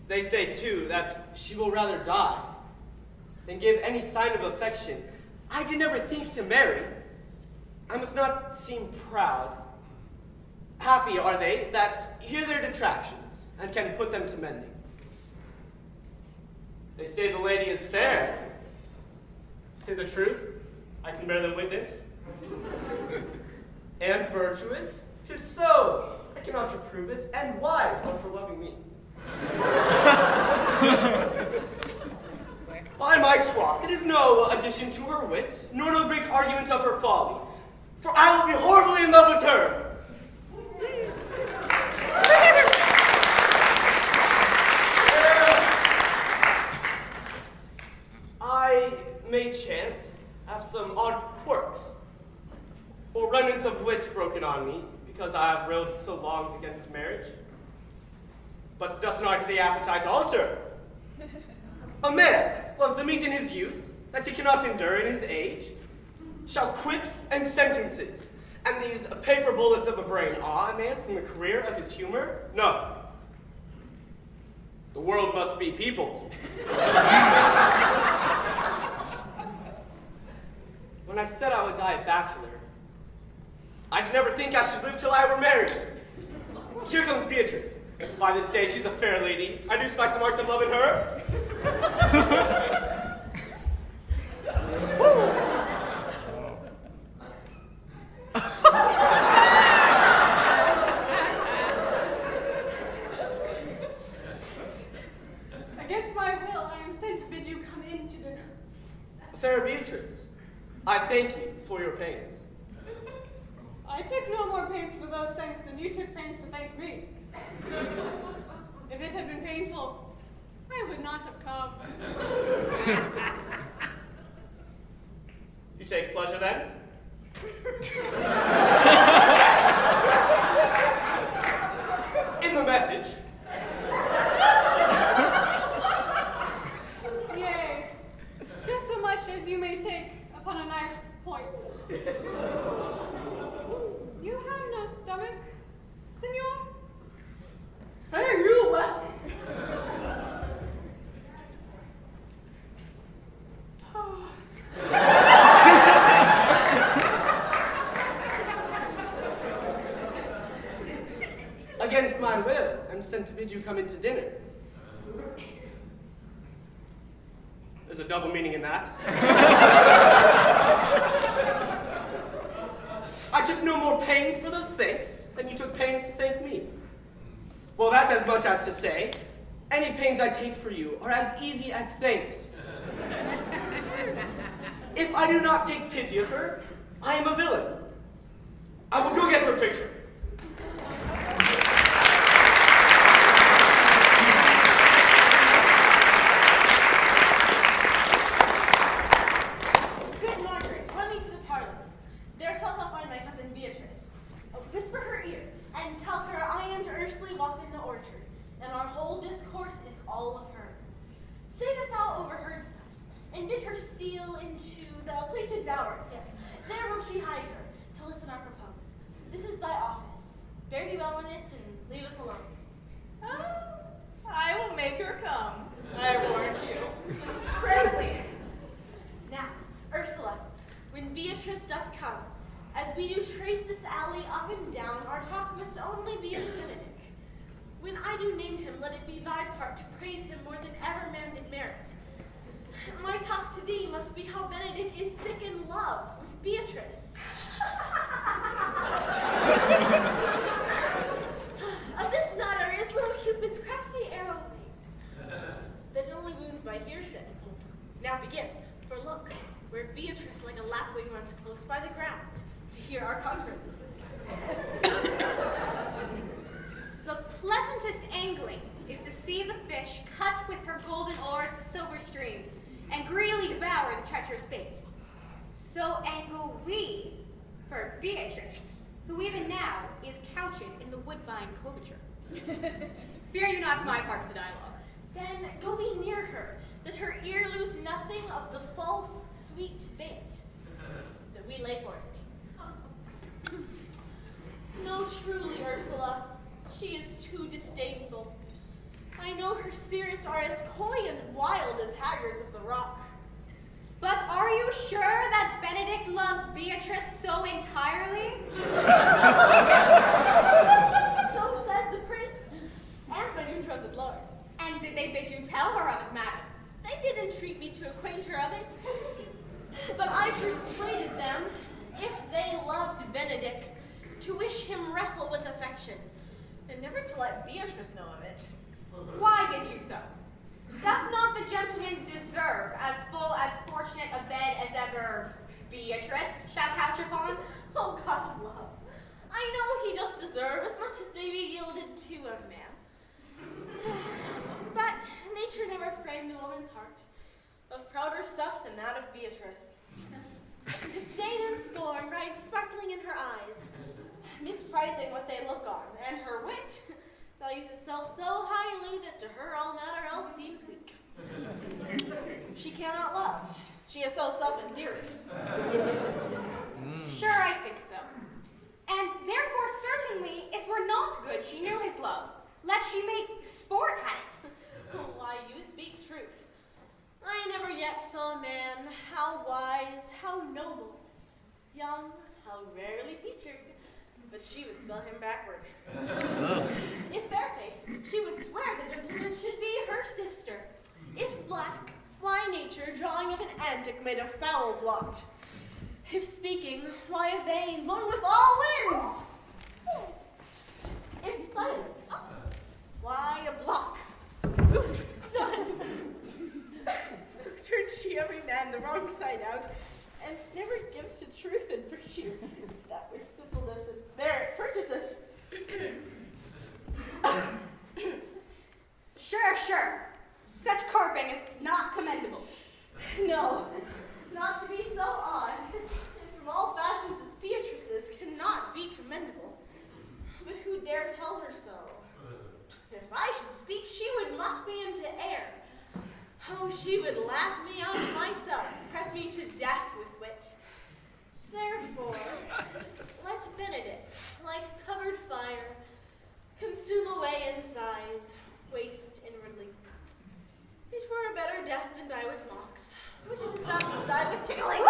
They say, too, that she will rather die than give any sign of affection. I did never think to marry. I must not seem proud. Happy are they that hear their detractions and can put them to mending. They say the lady is fair. 'Tis a truth. I can bear them witness. And virtuous. 'Tis so. I cannot reprove it. And wise but for loving me. By my troth, it is no addition to her wit, nor no great argument of her folly. For I will be horribly in love with her. I may chance have some odd quirks, or remnants of wit broken on me, because I have railed so long against marriage. But doth not the appetite alter? A man loves the meat in his youth, that he cannot endure in his age. Shall quips and sentences, and these paper bullets of the brain awe a man from the career of his humor? No. The world must be peopled. When I said I would die a bachelor, I'd never think I should live till I were married. Here comes Beatrice. By this day, she's a fair lady. I do spy some marks of love in her. Against my will, I am sent to bid you come in to dinner. Fair Beatrice, I thank you for your pains. I took no more pains for those things than you took pains to thank me. If it had been painful, I would not have come. You take pleasure then? In the message. Yea, just so much as you may take upon a knife's point. You have no stomach, senor? Fare you well. Against my will, I'm sent to bid you come in to dinner. There's a double meaning in that. I took no more pains for those things than you took pains to thank me. Well, that's as much as to say, any pains I take for you are as easy as thanks. If I do not take pity of her, I am a villain. I will go get her picture. Good Margaret, run me to the parlor. There shalt thou find my cousin Beatrice. Whisper her ear, and tell her I and Ursula walk in the orchard, and our whole discourse is all of her. Say that thou overheardst us, and bid her steal into the plated bower. Yes, there will she hide her, to listen our propose. This is thy office. Fare thee well in it, and leave us alone. Oh, I will make her come. I warrant you. Presently. Now, Ursula, when Beatrice doth come, as we do trace this alley up and down, our talk must only be of Benedict. When I do name him, let it be thy part to praise him more than ever man did merit. My talk to thee must be how Benedict is sick in love with Beatrice. Of this matter is little Cupid's crafty arrow that only wounds my hearsay. Now begin, for look, where Beatrice like a lapwing runs close by the ground to hear our conference. The pleasantest angling is to see the fish cut with her golden oars the silver stream, and greedily devour the treacherous bait. So angle we for Beatrice, who even now is couched in the woodbine coverture. Fear you not my part of the dialogue. Then go be near her, that her ear lose nothing of the false sweet bait that we lay for it. No, truly, Ursula, she is too disdainful. I know her spirits are as coy and wild as haggards of the rock. But are you sure that Benedict loves Beatrice so entirely? So says the prince, and my new trusted lord. And did they bid you tell her of it, madam? They did entreat me to acquaint her of it, but I persuaded them, if they loved Benedict, to wish him wrestle with affection, and never to let Beatrice know of it. Why did you so? Doth not the gentleman deserve as full as fortunate a bed as ever Beatrice shall couch upon? Oh, God of love, I know he doth deserve as much as may be yielded to a man. But nature never framed a woman's heart of prouder stuff than that of Beatrice. Disdain and scorn ride sparkling in her eyes, misprizing what they look on, and her wit values itself so highly that to her all matter else seems weak. She cannot love. She is so self-endearing. Sure, I think so. And therefore, certainly, it were not good she knew his love, lest she make sport at it. Why, you speak truth. I never yet saw a man how wise, how noble, young, how rarely featured, but she would spell him backward. If fair-faced, she would swear the gentleman should be her sister. If black, why nature drawing of an antic made a foul blot. If speaking, why a vein blown with all winds. If silent, why a block. Done. So turned she every man the wrong side out, and never gives to truth and virtue that which simpleness and merit purchaseth. Sure. Such carping is not commendable. No, not to be so odd, and from all fashions as Beatrice's cannot be commendable. But who dare tell her so? If I should speak, she would mock me into air. Oh, she would laugh me out of myself, press me to death with wit. Therefore, let Benedict, like covered fire, consume away in sighs, waste inwardly. It were a better death than die with mocks, which is as bad as die with tickling.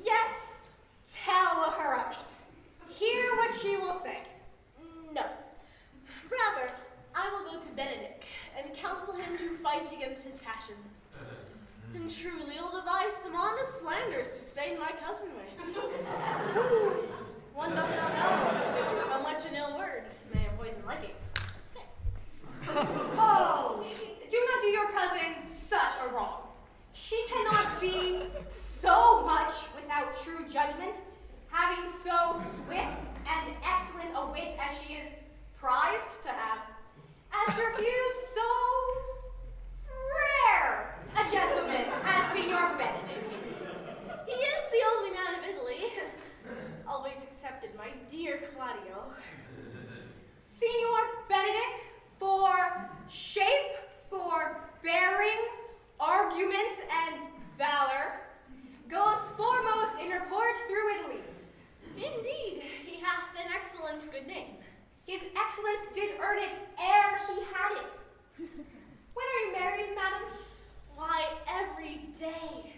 Yes, tell her of it. Hear what she will say. No. Rather, I will go to Benedict and counsel him to fight against his passion. And truly will devise some honest slanders to stain my cousin with. One doth not know how much an ill word may poison liking. Oh, do not do your cousin such a wrong. She cannot be so much without true judgment, having so swift and excellent a wit as she is prized to have, as to refuse so rare a gentleman as Signor Benedict. He is the only man of Italy. Always accepted my dear Claudio. Signor Benedict, for shape, for bearing, arguments, and valor, goes foremost in report through Italy. Indeed, he hath an excellent good name. His excellence did earn it ere he had it. When are you married, madam? Why, every day.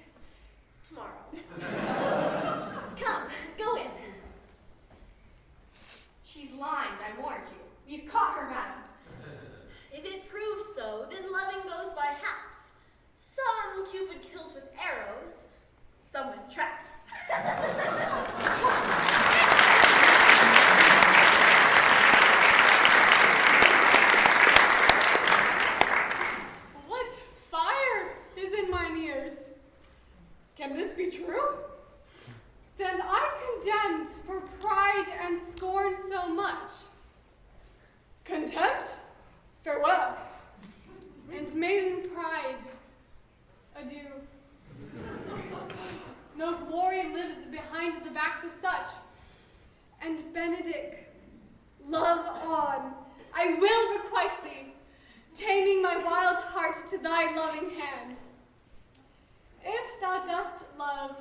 Tomorrow. Come, go in. She's lined, I warned you. You've caught her, madam. If it proves so, then loving goes by haps. Some Cupid kills with arrows, some with traps. What fire is in mine ears? Can this be true? Stand I condemned for pride and scorn so much? Contempt? Farewell. And maiden pride, adieu. No glory lives behind the backs of such. And Benedict, love on. I will requite thee, taming my wild heart to thy loving hand. If thou dost love,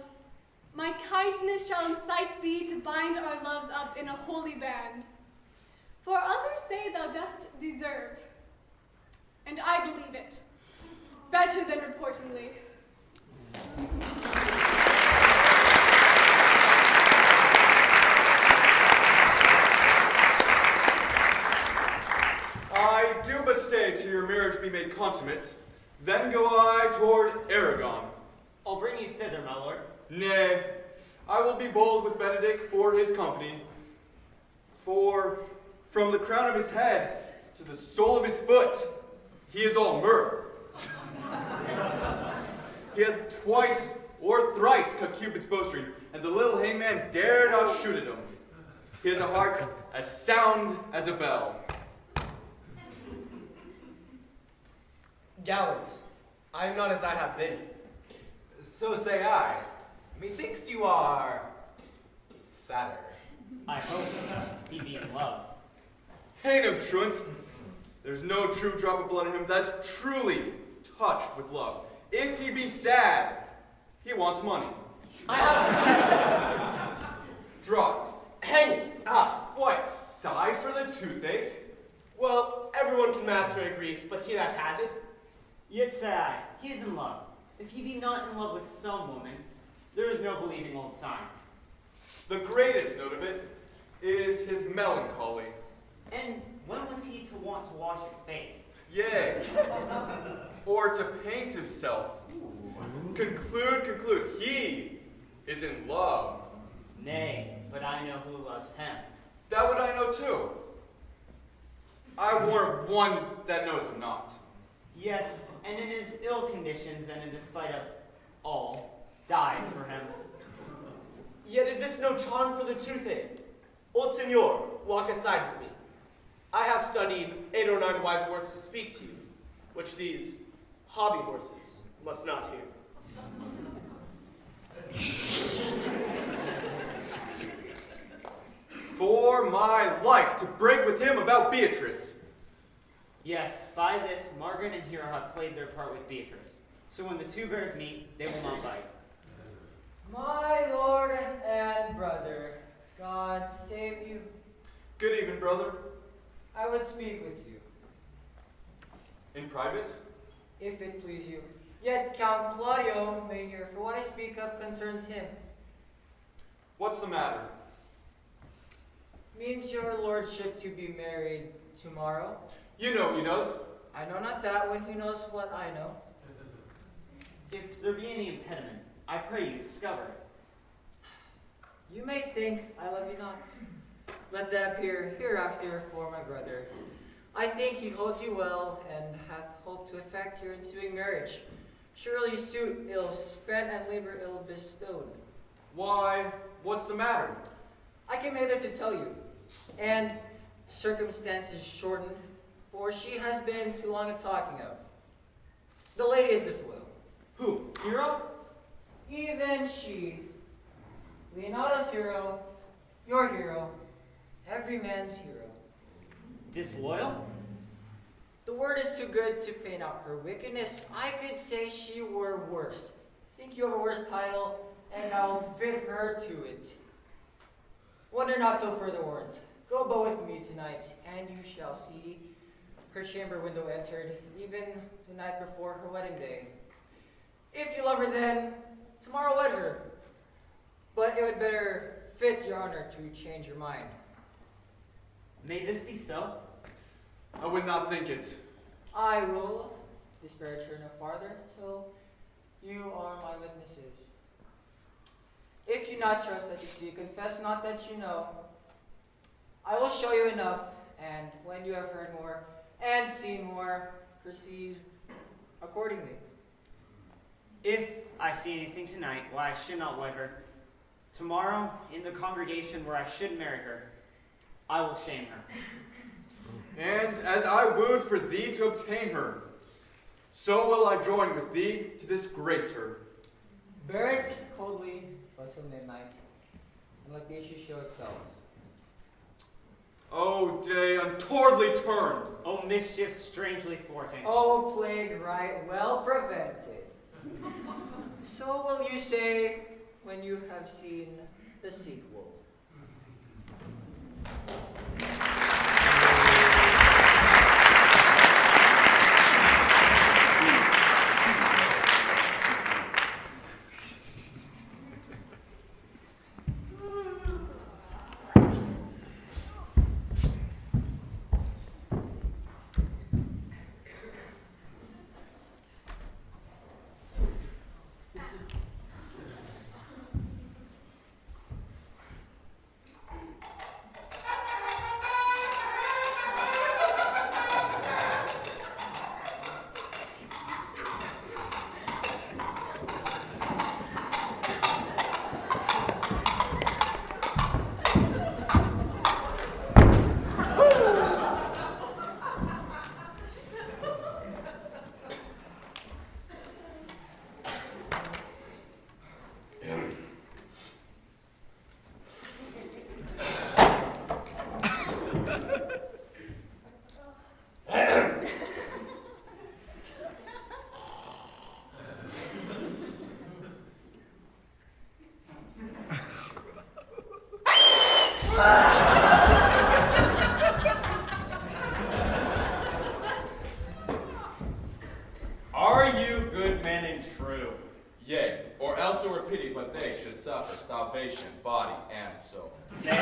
my kindness shall incite thee to bind our loves up in a holy band. For others say thou dost deserve, and I believe it, better than reportingly. I do but stay till your marriage be made consummate. Then go I toward Aragon. I'll bring you thither, my lord. Nay, I will be bold with Benedict for his company. For from the crown of his head to the sole of his foot, he is all mirth. He hath twice or thrice cut Cupid's bowstring, and the little hangman dare not shoot at him. He has a heart as sound as a bell. Gallants, I am not as I have been. So say I. Methinks you are sadder. I hope he be in love. Hang him, truant. There's no true drop of blood in him that's truly touched with love. If he be sad, he wants money. I have... Draw it. Hang it. Ah, what? Sigh for the toothache? Well, everyone can master a grief, but he that has it. Yet say I, he is in love. If he be not in love with some woman, there is no believing old signs. The greatest note of it is his melancholy. And when was he to want to wash his face? Yea, or to paint himself. Conclude, he is in love. Nay, but I know who loves him. That would I know too. I warrant one that knows him not. Yes, and in his ill conditions, and in despite of all, dies for him. Yet is this no charm for the toothache? Old senor, walk aside with me. I have studied 8 or 9 wise words to speak to you, which these hobby horses must not hear. For my life to break with him about Beatrice. Yes, by this, Margaret and Hero have played their part with Beatrice. So when the two bears meet, they will not fight. My lord and brother, God save you. Good even, brother. I would speak with you, In private? if it please you. Yet Count Claudio may hear, for what I speak of concerns him. What's the matter? Means your lordship to be married tomorrow? You know he does. I know not that when he knows what I know. If there be any impediment, I pray you discover it. You may think I love you not. Let that appear hereafter for my brother. I think he holds you well, and hath hoped to effect your ensuing marriage. Surely suit ill spent and labor ill bestowed. Why, what's the matter? I came hither to tell you, and circumstances shorten, for she has been too long a talking of. The lady is disloyal. Who? Hero? Even she. Leonardo's hero, your hero, every man's hero. Disloyal? The word is too good to paint out her wickedness. I could say she were worse. Think you have a worse title, and I'll fit her to it. Wonder not till further warns. Go but with me tonight, and you shall see her chamber window entered, even the night before her wedding day. If you love her then, tomorrow wed her. But it would better fit your honor to change your mind. May this be so? I would not think it. I will disparage her no farther till you are my witnesses. If you not trust that you see, confess not that you know. I will show you enough, and when you have heard more and seen more, proceed accordingly. If I see anything tonight why I should not wed her, tomorrow, in the congregation where I should marry her, I will shame her. And as I wooed for thee to obtain her, so will I join with thee to disgrace her. Bear it coldly but till midnight, and let the issue show itself. O day untowardly turned! O mischief strangely thwarting! Oh, plague right, well prevented. So will you say when you have seen the sequel. abomination, body and soul. Nay,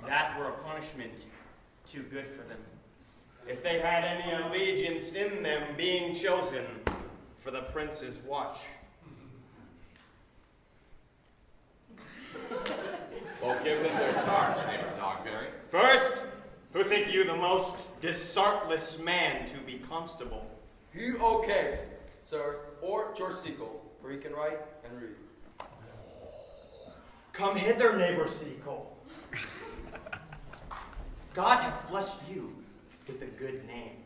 that were a punishment too good for them. If they had any allegiance in them being chosen for the prince's watch. Well, give them their charge, neighbor Dogberry. First, who think you the most disartless man to be constable? Hugh O'Kegs, sir, or George Sequel, for he can write and read. Come hither, neighbor Sequel. God hath blessed you with a good name.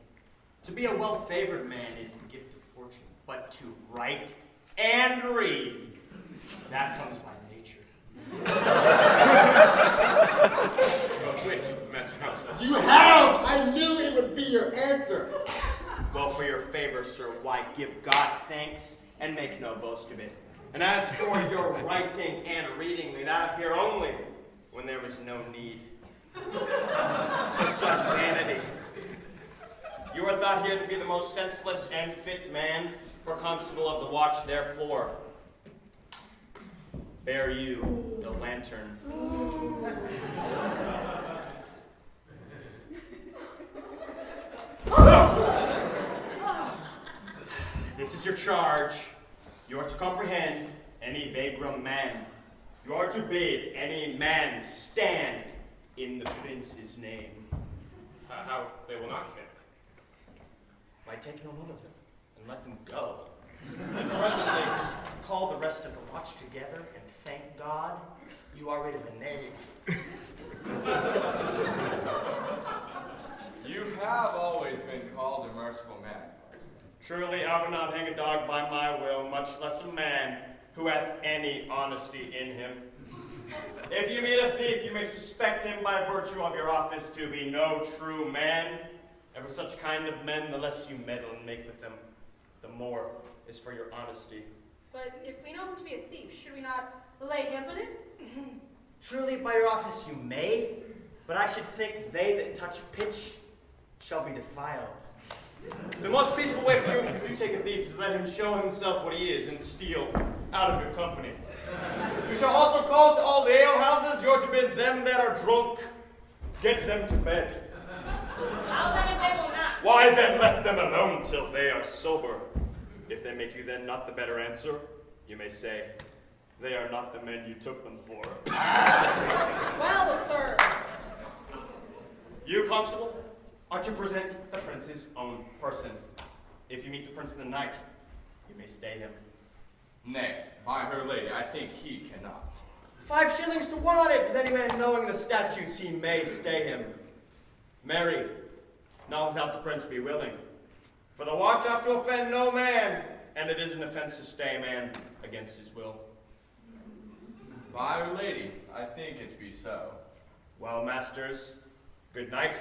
To be a well-favored man is the gift of fortune, but to write and read, that comes by nature. You have! I knew it would be your answer. Well, for your favor, sir, why give God thanks and make no boast of it. And as for your writing and reading, may that appear only when there was no need for such vanity. You are thought here to be the most senseless and fit man for constable of the watch, therefore, bear you the lantern. This is your charge. You are to comprehend any vagrom man. You are to bid any man stand in the prince's name. How they will not stand. Why, take no note of them and let them go. And presently call the rest of the watch together and thank God you are rid of a knave. You have always been called a merciful man. Truly, I will not hang a dog by my will, much less a man who hath any honesty in him. If you meet a thief, you may suspect him by virtue of your office to be no true man. And for such kind of men, the less you meddle and make with them, the more is for your honesty. But if we know him to be a thief, should we not lay hands on him? Truly, by your office you may, but I should think they that touch pitch shall be defiled. The most peaceable way for you, if you do take a thief, is let him show himself what he is and steal out of your company. You shall also call to all the alehouses. You're to bid them that are drunk, get them to bed. How then if they will not? Why then let them alone till they are sober. If they make you then not the better answer, you may say, they are not the men you took them for. Well, sir. You, constable, are to present the prince's own person. If you meet the prince in the night, you may stay him. Nay, by her lady, I think he cannot. 5 shillings to 1 on it, with any man knowing the statutes, he may stay him. Marry, not without the prince be willing. For the watch ought to offend no man, and it is an offense to stay a man against his will. By her lady, I think it be so. Well, masters, good night.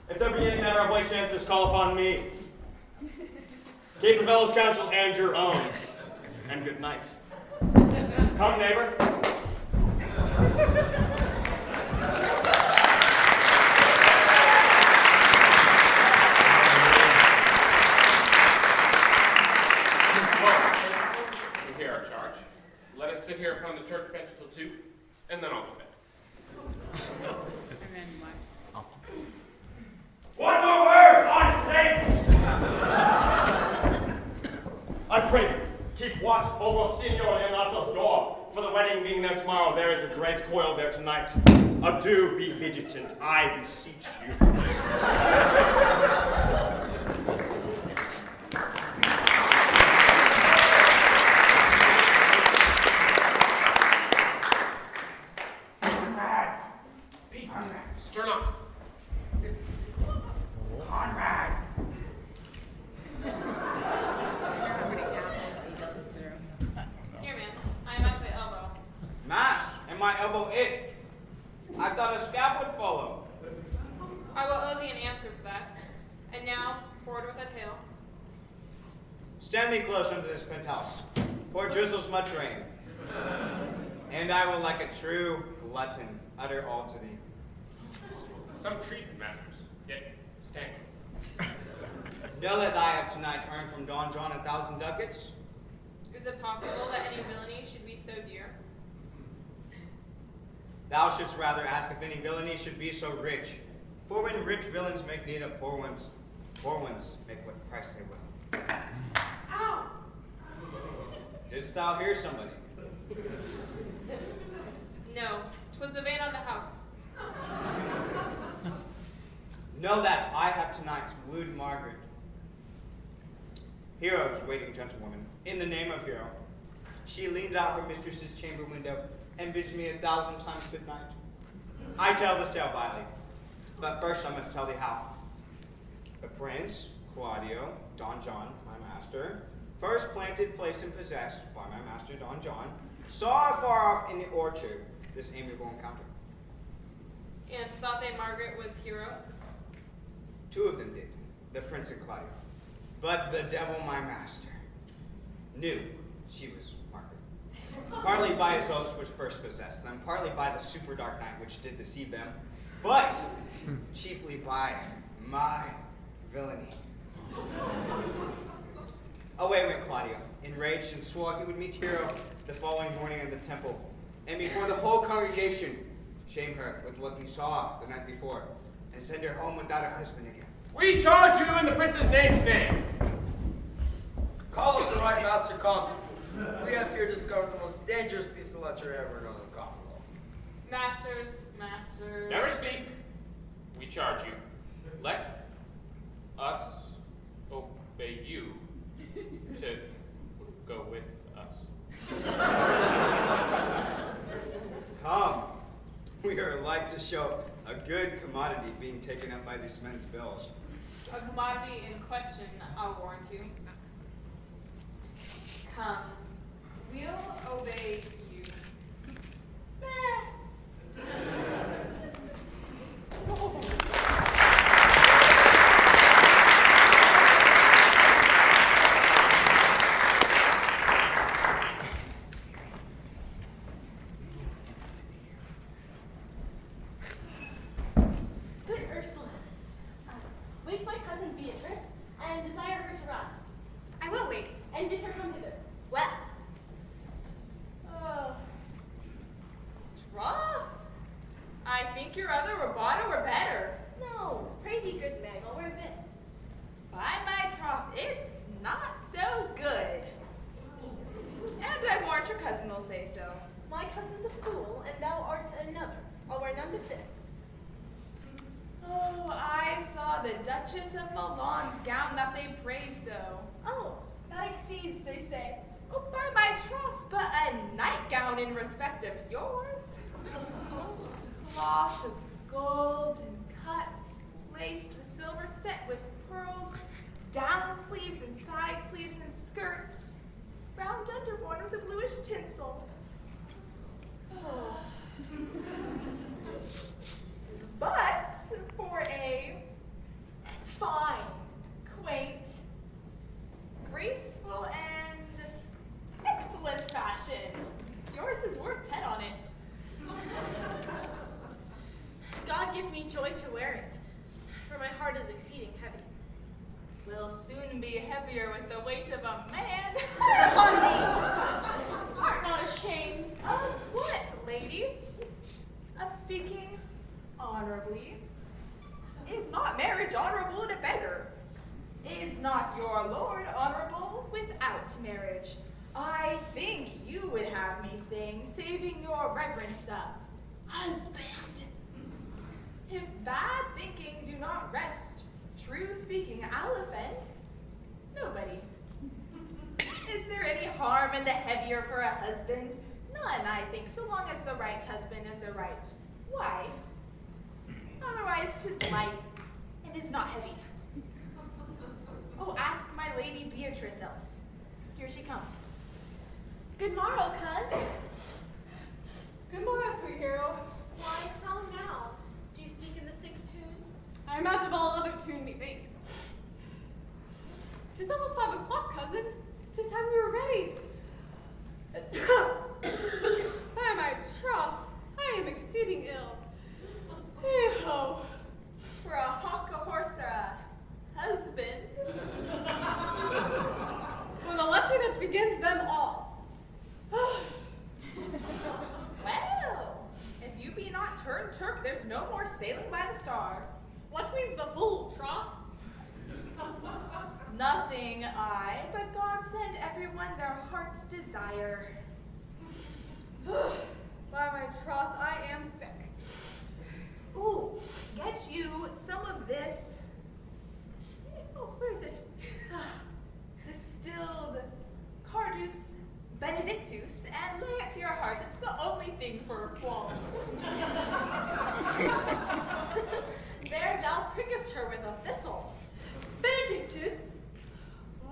If there be any matter of late chances, call upon me. Keep your fellow's counsel and your own. And good night. Come, neighbor. We hear our charge. Let us sit here upon the church bench till 2, and then off to bed. And then what? One more word, honest neighbors! I pray you, keep watch over Signor Leonato's door. For the wedding being there tomorrow, there is a great coil there tonight. Adieu, be vigilant, I beseech you. Peace. Stir not. Conrad! How many apples he goes through. Here, man. I am at the elbow. Mass, and my elbow itch. I thought a scab would follow. I will owe thee an answer for that. And now, forward with that tale. Stand thee close unto this penthouse. Pour drizzles much rain. And I will, like a true glutton, utter all to thee. Some treason, masters. Yet, stand. Know that I have tonight earned from Don John 1,000 ducats, Is it possible that any villainy should be so dear? Thou shouldst rather ask if any villainy should be so rich. For when rich villains make need of poor ones make what price they will. Ow! Didst thou hear somebody? No, 'twas the vein on the house. Know that I have tonight wooed Margaret. Hero's waiting gentlewoman, in the name of Hero. She leans out her mistress's chamber window and bids me 1,000 times good night. I tell this tale vilely, but first I must tell thee how. The prince, Claudio, Don John, my master, first planted, placed, and possessed by my master Don John, saw far off in the orchard this amiable encounter. And thought that Margaret was Hero? 2 of them did, the prince and Claudio. But the devil, my master, knew she was Margaret. Partly by his oaths which first possessed them, partly by the super dark night which did deceive them, but chiefly by my villainy. Away went Claudio, enraged, and swore he would meet Hero the following morning in the temple, and before the whole congregation, shame her with what he saw the night before, and send her home without a husband again. We charge you in the prince's name's name. Call us the right master constable. We have here discovered the most dangerous piece of letter ever known in common law. Masters. Never speak. We charge you. Let us obey you to go with us. Come, we are like to show a good commodity being taken up by these men's bills. A commodity in question, I'll warrant you. Come, we'll obey you. Good Ursula. Wake my cousin Beatrice and desire her to rise. I will wait. And bid her come hither. Well, Troth? I think your other Roboto were better. No, pray thee, good Meg, I'll wear this. By my troth, it's not so good. And I warrant your cousin will say so. My cousin's a fool, and thou art another. I'll wear none but this. Oh, I saw the Duchess of Milan's gown that they praise so. Oh, that exceeds, they say. Oh, by my troth, but a nightgown in respect of yours. Cloth of gold and cuts, laced with silver, set with pearls, down sleeves and side sleeves and skirts, round underworn with a bluish tinsel. But for a fine, quaint, graceful, and excellent fashion, yours is worth 10 on it. God give me joy to wear it, for my heart is exceeding heavy. Will soon be heavier with the weight of a man. On thee! Art not ashamed. Of what, lady? Of speaking honorably? Is not marriage honorable to beggar? Is not your lord honorable without marriage? I think you would have me sing, saving your reverence a husband. If bad thinking do not rest, true speaking I'll offend nobody. Is there any harm in the heavier for a husband? None, I think, so long as the right husband and the right wife. Otherwise 'tis light and is not heavy. Oh, ask my lady Beatrice else. Here she comes. Good morrow, cuz. Good morrow, sweet hero. Why, how now? Do you speak in the sick tune? I am out of all other tune, methinks. 'Tis almost 5 o'clock, cousin. 'Tis time we were ready. By my troth, I am exceeding ill. Hey-ho. For a hawk, a horse, or a husband. For the lecher that begins them all. Nothing I, but God send everyone their heart's desire. By my troth, I am sick. Ooh, get you some of this. Oh, where is it? Distilled Cardus Benedictus, and lay it to your heart. It's the only thing for a qualm. There thou prickest her with a thistle. Benedictus?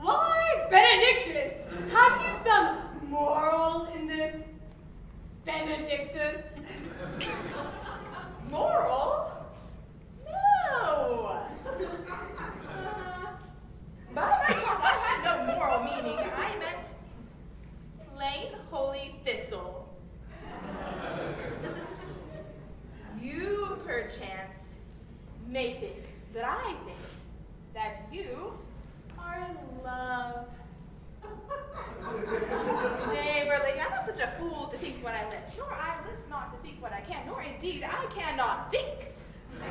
Why, Benedictus? Have you some moral in this, Benedictus? Moral? No! By my troth, I had no moral meaning. I meant plain holy thistle. You, perchance, may think that I think that you are in love. Neighbor lady, I'm not such a fool to think what I list, nor I list not to think what I can, nor indeed I cannot think. If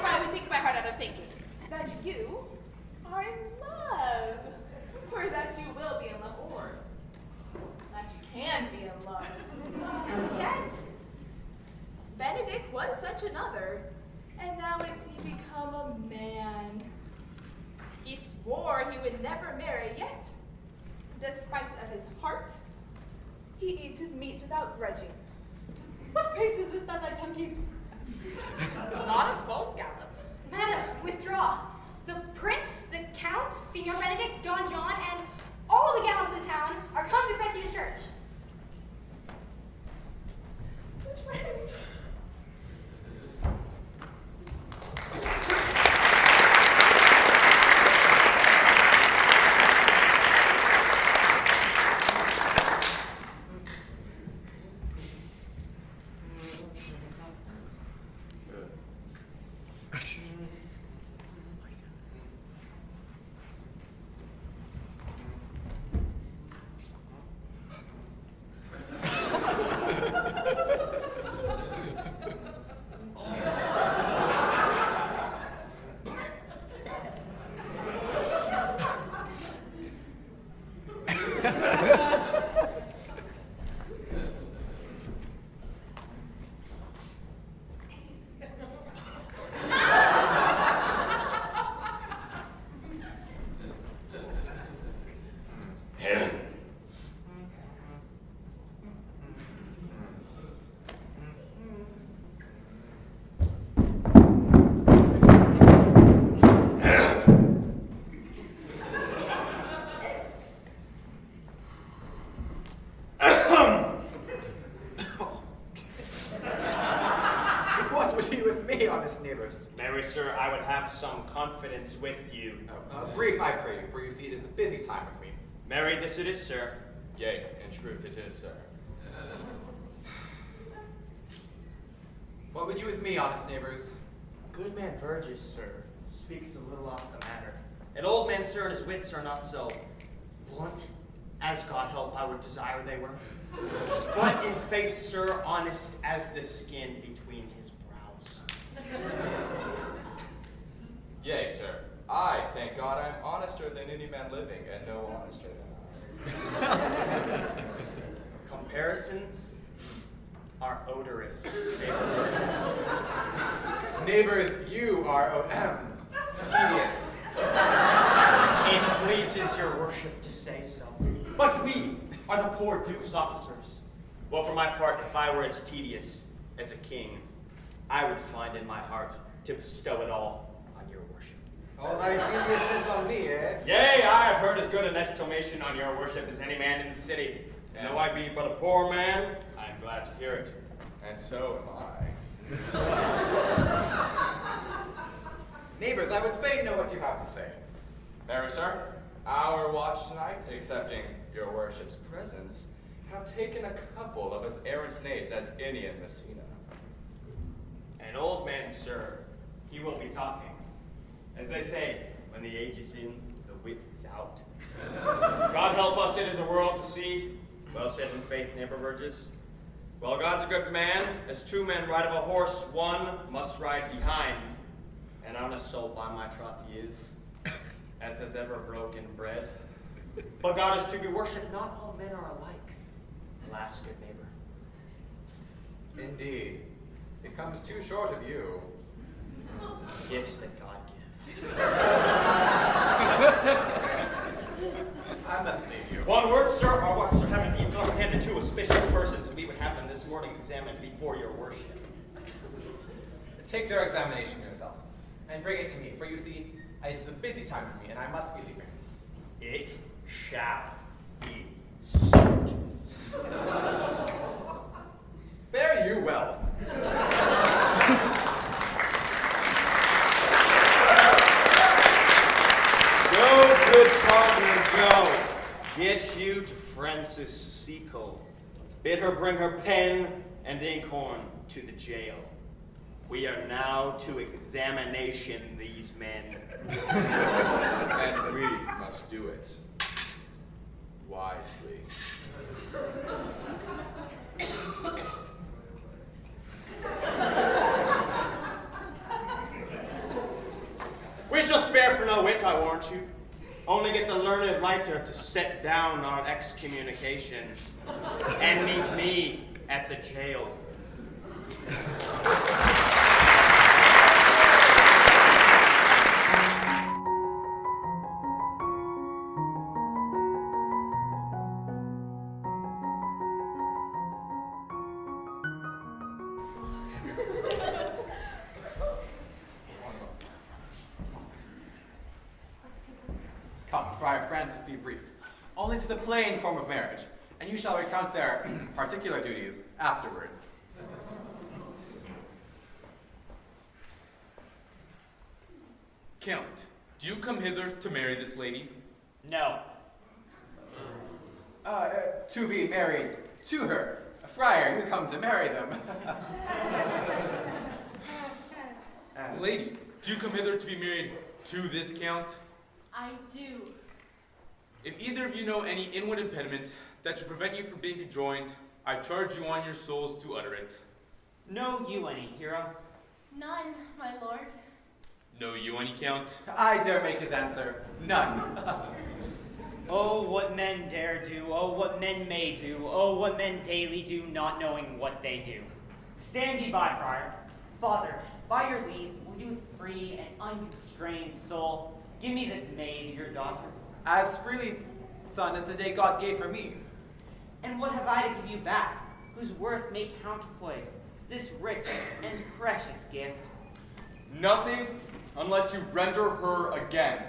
I would think my heart out of thinking, that you are in love, or that you will be in love, or that you can be in love. Yet, Benedict was such another, and now is he become a man. He swore he would never marry, yet, despite of his heart, he eats his meat without grudging. What pace is this that thy tongue keeps? Not a false gallop. Madam, withdraw. The prince, the count, Signor Benedict, Don John, and all the gallants of the town are come to fetch you to church. Marry, sir, I would have some confidence with you. Brief, I pray you, for you see it is a busy time with me. Marry, this it is, sir. Yea, in truth it is, sir. What would you with me, honest neighbors? Good man Verges, sir, speaks a little off the matter. An old man, sir, and his wits are not so blunt as God help I would desire they were. But in faith, sir, honest as the skin between his brows. Yea, sir. I, thank God, I am honester than any man living, and no honester than I. Comparisons are odorous. Neighbors, you are tedious. It pleases your worship to say so. But we are the poor duke's officers. Well, for my part, if I were as tedious as a king, I would find in my heart to bestow it all on your worship. All thy genius is on me, eh? Yea, I have heard as good an estimation on your worship as any man in the city. And though I be but a poor man, I am glad to hear it. And so am I. Neighbors, I would fain know what you have to say. Marry, sir, our watch tonight, accepting your worship's presence, have taken a couple of as errant knaves as any in Messina. An old man, sir, he will be talking. As they say, when the age is in, the wit is out. God help us, it is a world to see. Well said in faith, neighbor Verges. Well, God's a good man. As two men ride of a horse, one must ride behind. And honest soul, by my troth he is. as has ever broken bread. But God is to be worshipped, not all men are alike. Alas, good neighbor. Indeed. It comes too short of you. Gifts that God gives. I must leave you. One word, sir. Our watches are having been comprehended two auspicious persons, and we would have them this morning examined before your worship. Take their examination yourself, and bring it to me, for you see, it's a busy time for me, and I must be leaving. It shall be surgeons. Fare you well. Go, good partner, go. Get you to Frances Seacole. Bid her bring her pen and inkhorn to the jail. We are now to examination these men. And we must do it wisely. We shall spare for no wit, I warrant you. Only get the learned writer to set down our excommunication and meet me at the jail. Come, Friar Francis, be brief. Only to the plain form of marriage, and you shall recount their particular duties afterwards. Count, do you come hither to marry this lady? No. To be married to her. Friar, you come to marry them. Lady, do you come hither to be married to this count? I do. If either of you know any inward impediment that should prevent you from being conjoined, I charge you on your souls to utter it. Know you any, hero? None, my lord. Know you any, count? I dare make his answer. None. Oh, what men dare do, oh, what men may do, oh, what men daily do, not knowing what they do. Stand ye by, friar. Father, by your leave, will you with free and unconstrained soul give me this maid, your daughter? As freely, son, as the day God gave her me. And what have I to give you back, whose worth may counterpoise this rich and precious gift? Nothing, unless you render her again.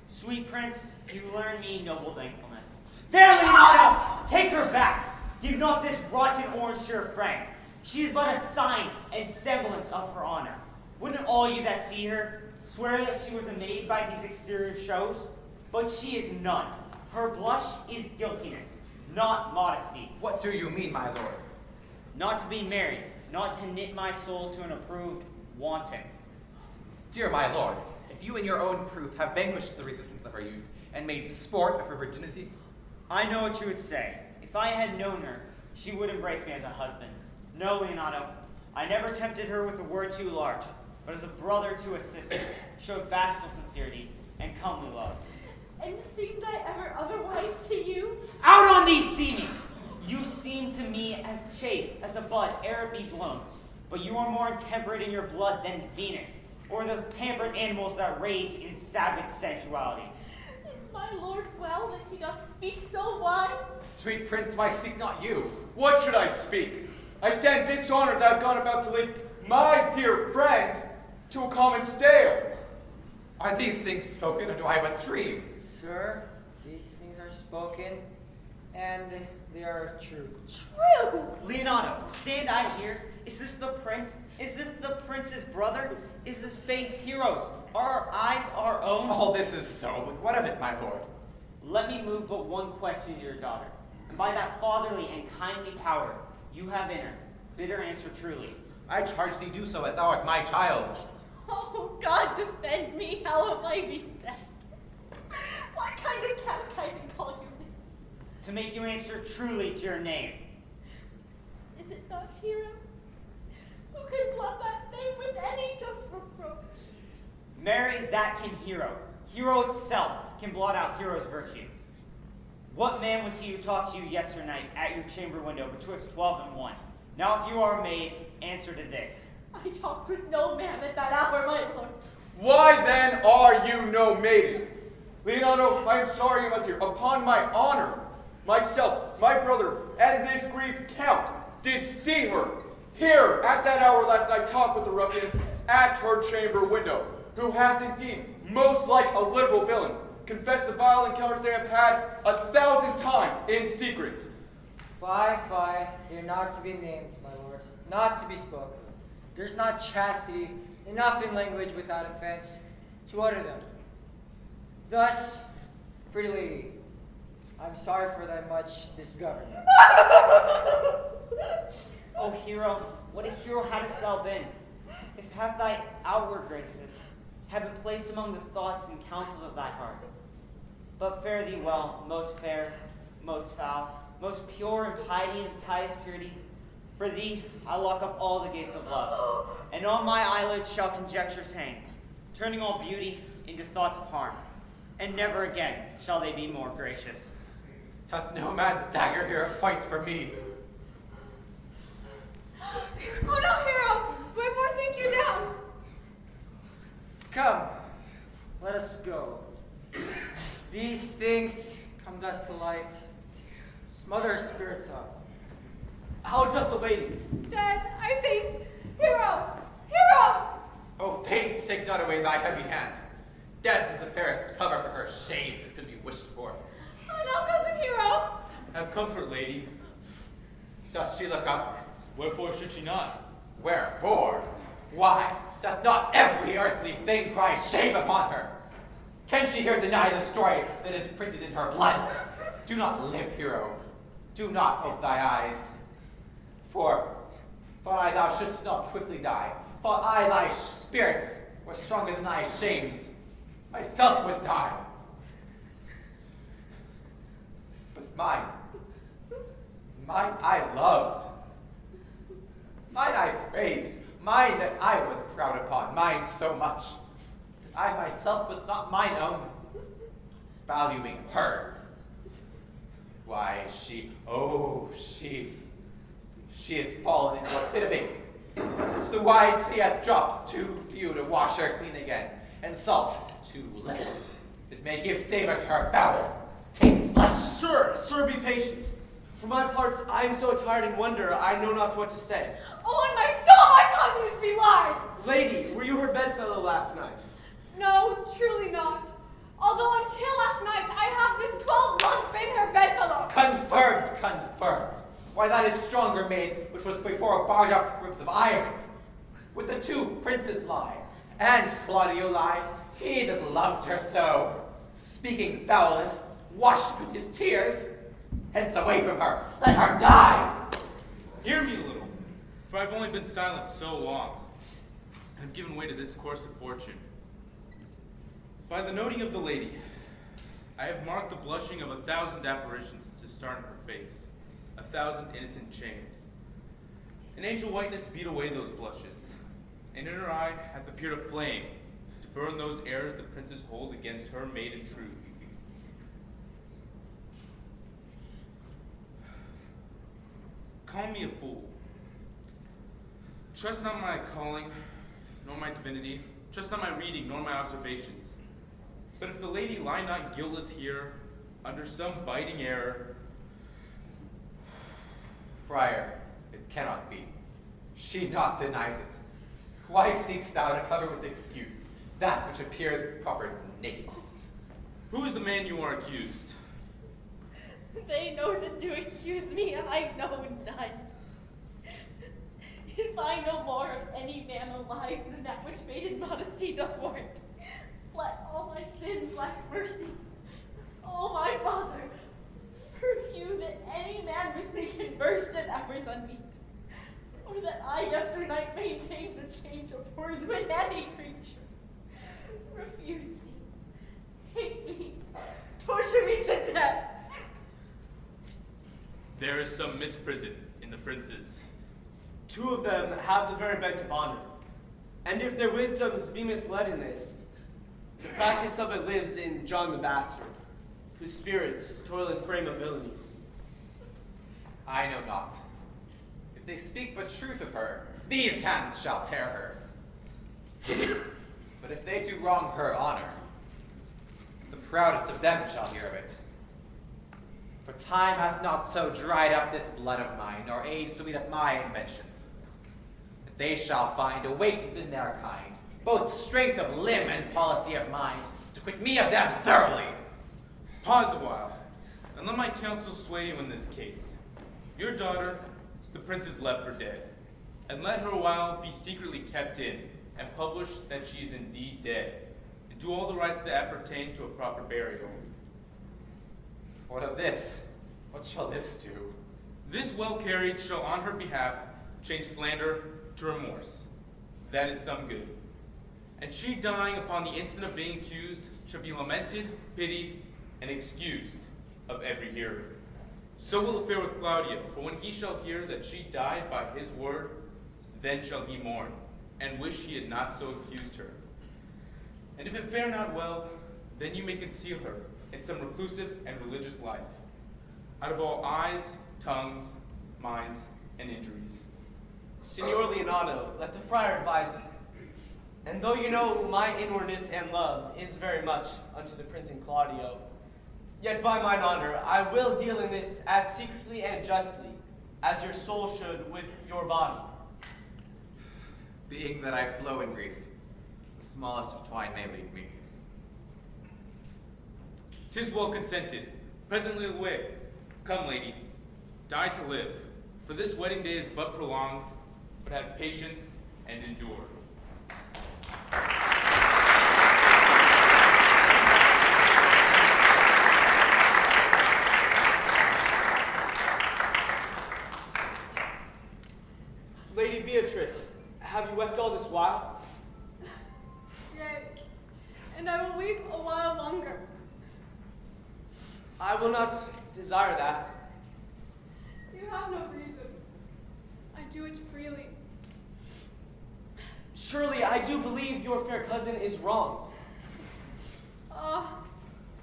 Sweet prince, you learn me noble thankfulness. There, Leonardo! Take her back! Give not this rotten orange to her friend. She is but a sign and semblance of her honor. Wouldn't all you that see her swear that she was a maid by these exterior shows? But she is none. Her blush is guiltiness, not modesty. What do you mean, my lord? Not to be married, not to knit my soul to an approved wanton. Dear my lord, if you in your own proof have vanquished the resistance of her youth and made sport of her virginity. I know what you would say. If I had known her, she would embrace me as a husband. No, Leonardo, I never tempted her with a word too large, but as a brother to a sister, showed bashful sincerity and comely love. And seemed I ever otherwise to you? Out on thee, seeming! You seem to me as chaste as a bud ere it be blown, but you are more intemperate in your blood than Venus, or the pampered animals that rage in savage sensuality. Is my lord well that he doth speak so wide? Sweet prince, why speak not you? What should I speak? I stand dishonored that I've gone about to lead my dear friend to a common stale. Are these things spoken, or do I but dream? Sir, these things are spoken, and they are true. True! Leonardo, stand I here? Is this the prince? Is this the prince's brother? Is this face heroes? Are our eyes our own? All this is so, but what of it, my lord? Let me move but one question to your daughter, and by that fatherly and kindly power you have in her, bid her answer truly. I charge thee do so, as thou art my child. Oh, God defend me, how am I beset? What kind of catechizing call you this? To make you answer truly to your name. Is it not hero? Who can blot that name with any just reproach? Marry that can hero. hero itself can blot out hero's virtue. What man was he who talked to you yesternight at your chamber window betwixt 12 and 1? Now if you are a maid, answer to this. I talked with no man at that hour, my lord. Why then are you no maiden? Leonardo, I am sorry you must hear. Upon my honor, myself, my brother, and this grieved count did see her here at that hour last night talk with the ruffian at her chamber window, who hath indeed, most like a liberal villain, confessed the vile encounters they have had 1,000 times in secret. Fie, they are not to be named, my lord, not to be spoken. There's not chastity enough in language without offense to utter them. Thus, pretty lady, I'm sorry for thy much disgovernment. O hero, what a hero hadst thou been, if half thy outward graces had been placed among the thoughts and counsels of thy heart. But fare thee well, most fair, most foul, most pure in piety and pious purity. For thee I lock up all the gates of love, and on my eyelids shall conjectures hang, turning all beauty into thoughts of harm, and never again shall they be more gracious. Hath no man's dagger here a point for me? Oh no, hero! Wherefore sink you down? Come, let us go. These things come thus to light. Smother her spirits up. How doth the lady? Dead, I think. Hero! Hero! O fate, take not away thy heavy hand. Death is the fairest cover for her shame that could be wished for. Oh no, cousin Hero! Have comfort, lady. Doth she look up? Wherefore should she not? Wherefore? Why, doth not every earthly thing cry shame upon her? Can she here deny the story that is printed in her blood? Do not live, hero. Do not ope thy eyes. For thought I thou shouldst not quickly die. Thought I thy spirits were stronger than thy shames. Myself would die. But mine I loved. Mine I praised. Mine that I was proud upon. Mine so much that I myself was not mine own. Valuing her. Why, she is fallen into a pit of ink, which the wide sea hath drops too few to wash her clean again, and salt too little, that may give savor to her foul, tainted flesh. Sir, be patient. For my parts, I am so tired and wonder, I know not what to say. Oh, and my soul, my cousin is belied! Lady, were you her bedfellow last night? No, truly not. Although until last night, I have this 12-month been her bedfellow. Confirmed. Why, that is stronger made, which was before barred up ribs of iron. With the two princes lie, and Claudio lie, he that loved her so, speaking foulness, washed with his tears. Hence away from her, let her die. Hear me a little, for I've only been silent so long, and have given way to this course of fortune. By the noting of the lady, I have marked the blushing of 1,000 apparitions to start in her face, 1,000 innocent shames. An angel whiteness beat away those blushes, and in her eye hath appeared a flame to burn those errors the princes hold against her maiden truth. Call me a fool. Trust not my calling, nor my divinity, trust not my reading, nor my observations. But if the lady lie not guiltless here, under some biting error, Friar, it cannot be. She not denies it. Why seekst thou to cover with excuse that which appears proper nakedness? Who is the man you are accused? They know that to accuse me, I know none. If I know more of any man alive than that which maiden modesty doth warrant, let all my sins lack mercy. Oh, my father, purview that any man with me conversed at hours unmeet, or that I yesternight maintained the change of words with any creature. Refuse me, hate me, torture me to death. There is some misprison in the princes. 2 of them have the very bent of honor. And if their wisdoms be misled in this, The practice of it lives in John the Bastard, whose spirits toil in frame of villainies. I know not. If they speak but truth of her, these hands shall tear her. But if they do wrong her honor, the proudest of them shall hear of it. For time hath not so dried up this blood of mine, nor age so eat up my invention. But they shall find a weight within their kind, both strength of limb and policy of mind, to quit me of them thoroughly. Pause a while, and let my counsel sway you in this case. Your daughter, the prince is left for dead, and let her a while be secretly kept in, and publish that she is indeed dead, and do all the rites that appertain to a proper burial. What of this? What shall this do? This well carried shall on her behalf change slander to remorse. That is some good. And she dying upon the instant of being accused shall be lamented, pitied, and excused of every hearer. So will it fare with Claudio, for when he shall hear that she died by his word, then shall he mourn, and wish he had not so accused her. And if it fare not well, then you may conceal her in some reclusive and religious life, out of all eyes, tongues, minds, and injuries. Signor Leonardo, let the friar advise you. And though you know my inwardness and love is very much unto the Prince and Claudio, yet by mine honor I will deal in this as secretly and justly as your soul should with your body. Being that I flow in grief, the smallest of twine may lead me. 'Tis well consented. Presently away. Come, lady, die to live, for this wedding day is but prolonged, but have patience and endure. Lady Beatrice, have you wept all this while? Yea, and I will weep a while longer. I will not desire that. You have no reason. I do it freely. Surely I do believe your fair cousin is wronged. Ah,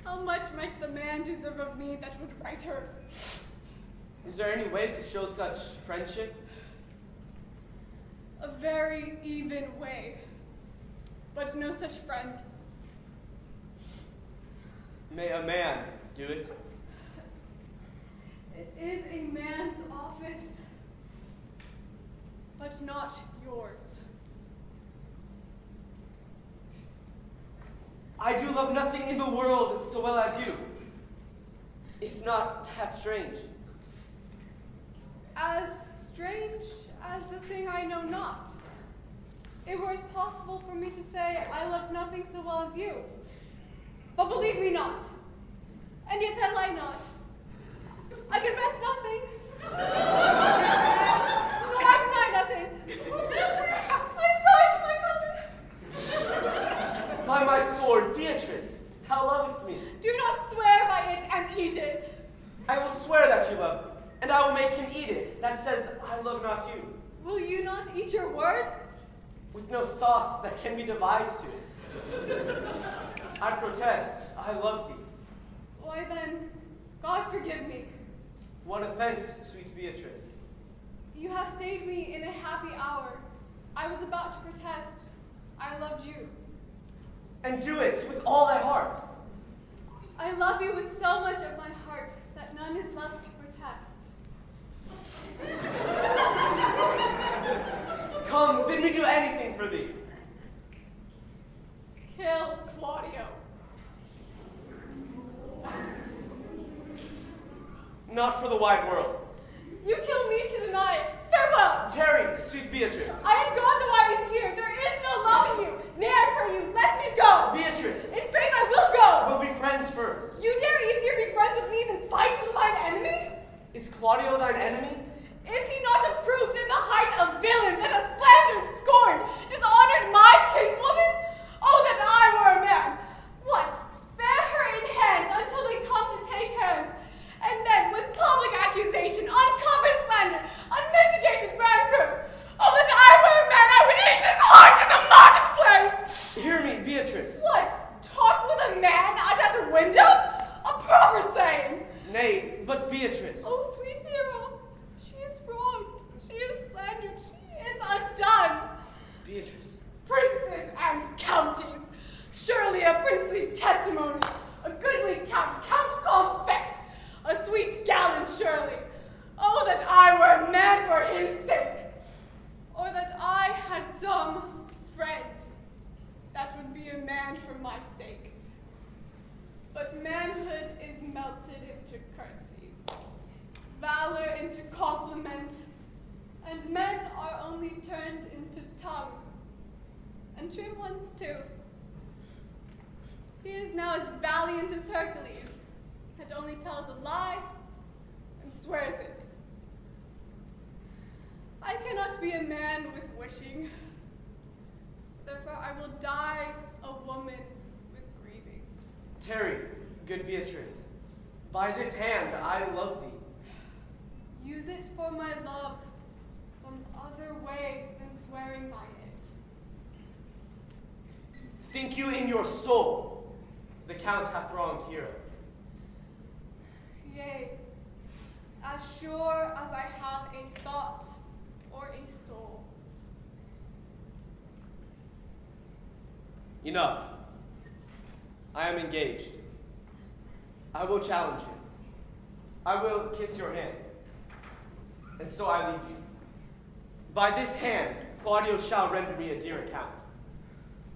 how much might the man deserve of me that would right her? Is there any way to show such friendship? A very even way, but no such friend. May a man do it? It is a man's office, but not yours. I do love nothing in the world so well as you. It's not that strange. As strange as the thing I know not. It were possible for me to say I loved nothing so well as you. But believe me not. And yet I lie not. I confess nothing. No, I deny nothing. I'm sorry for my cousin. By my sword, Beatrice, thou lovest me. Do not swear by it and eat it. I will swear that you love me, and I will make him eat it. That says, I love not you. Will you not eat your word? With no sauce that can be devised to it. I protest, I love thee. Why then, God forgive me. What offense, sweet Beatrice? You have stayed me in a happy hour. I was about to protest. I loved you. And do it with all thy heart. I love you with so much of my heart that none is left to protest. Come, bid me do anything for thee. Kill Claudio. Not for the wide world. You kill me to deny it. Farewell. Tarry, sweet Beatrice. I am gone though I am here. There is no love in you. Nay, I pray you, let me go. Beatrice. In faith, I will go. We'll be friends first. You dare easier be friends with me than fight with mine enemy? Is Claudio thine enemy? Is he not approved in the height a villain that has slandered, scorned, dishonored my kinswoman? Oh, that I were a man! What? Bear her in hand until they come to take hands, and then with public accusation, uncovered slander, unmitigated rancor. Oh, that I were a man, I would eat his heart in the marketplace! Hear me, Beatrice. What? Surely a princely testimony, a goodly count confect, a sweet gallant surely. Oh, that I were a man for his sake, or that I had some friend that would be a man for my sake. But manhood is melted into curtsies, valor into compliment, and men are only turned into tongue, and trim ones too. He is now as valiant as Hercules, that only tells a lie and swears it. I cannot be a man with wishing, therefore I will die a woman with grieving. Tarry, good Beatrice. By this hand I love thee. Use it for my love some other way than swearing by it. Think you in your soul the Count hath wronged Hero? Yea, as sure as I have a thought or a soul. Enough. I am engaged. I will challenge him. I will kiss your hand. And so I leave you. By this hand, Claudio shall render me a dear account.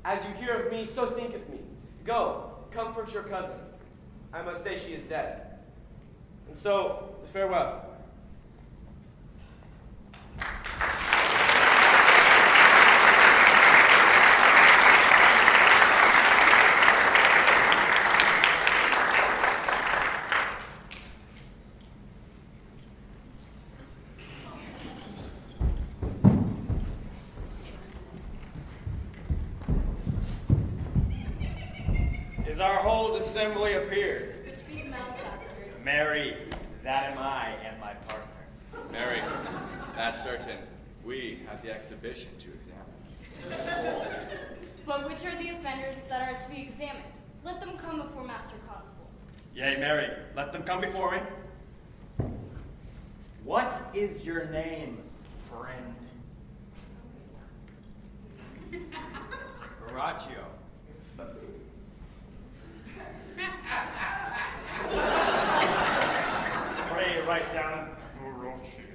As you hear of me, so think of me. Go, comfort your cousin. I must say she is dead. And so, farewell. Is our whole assembly appeared? Between malefactors. Mary, that am I and my partner. Mary, that's certain. We have the exhibition to examine. But which are the offenders that are to be examined? Let them come before Master Constable. Yea, Mary, let them come before me. What is your name, friend? Horatio. Pray write down Horatio.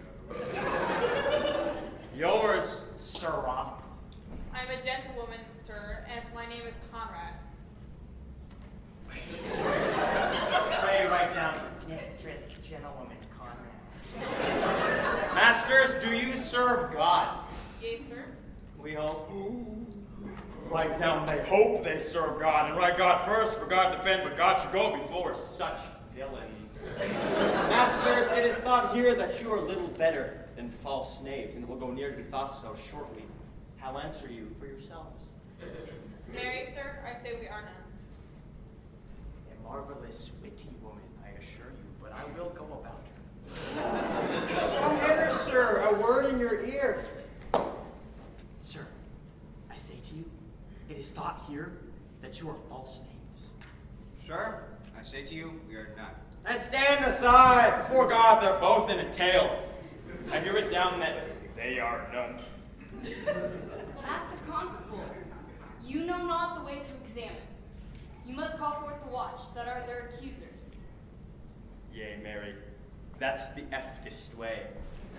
Yours, Sirrah. I'm a gentlewoman, sir, and my name is Conrad. Pray write down Mistress Gentlewoman Conrad. Masters, do you serve God? Yea, sir. We hope. Write down they hope they serve God, and write God first, for God defend, but God should go before such villains. Masters, it is thought here that you are little better than false knaves, and it will go near to be thought so shortly. How answer you for yourselves? Marry, sir, I say we are none. A marvelous, witty woman, I assure you, but I will go about her. Come hither, sir, a word in your ear. Sir, I say to you, it is thought here that you are false knaves. Sure, I say to you, we are none. And stand aside! Before God, they're both in a tale. I hear it down that they are none. Master Constable, you know not the way to examine. You must call forth the watch that are their accusers. Yea, Mary, that's the eftest way.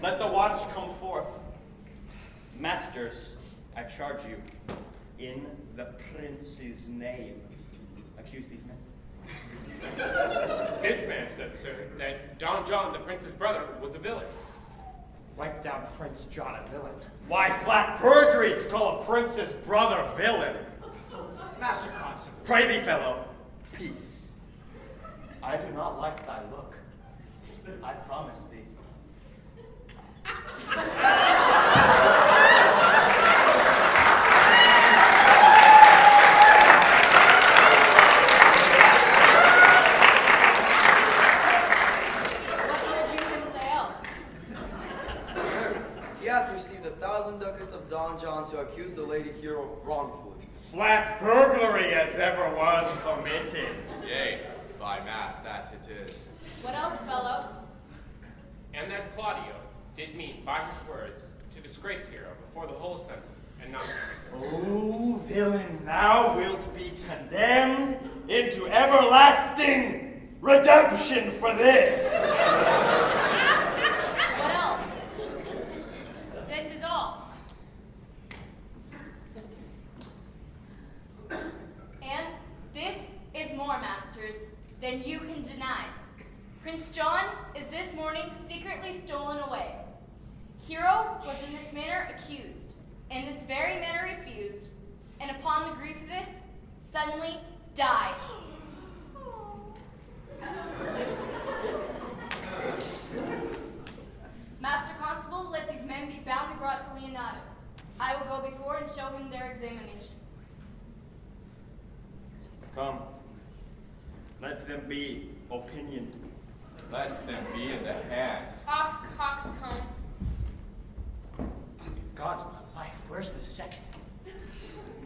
Let the watch come forth. Masters, I charge you, in the prince's name, accuse these men. This man said, sir, that Don John, the prince's brother, was a villain. Write down Prince John a villain. Why, flat perjury to call a prince's brother villain. Master Constable. Pray thee, fellow, peace. I do not like thy look. I promise thee. He hath received 1,000 ducats of Don John to accuse the lady hero wrongfully. Flat burglary as ever was committed. Yea, by mass, that it is. What else, fellow? And that Claudio did mean by his words to disgrace Hero before the whole assembly, and not Oh, villain, thou wilt be condemned. condemned into everlasting redemption for this. What else? This is all. And this is more, masters, than you can deny. Prince John is this morning secretly stolen away. Hero was in this manner accused, in this very manner refused, and upon the grief of this, suddenly died. Master Constable, let these men be bound and brought to Leonatos. I will go before and show him their examination. Come, let them be opinioned. Let them be in the hands. Off coxcomb. God's my life, where's the sexton?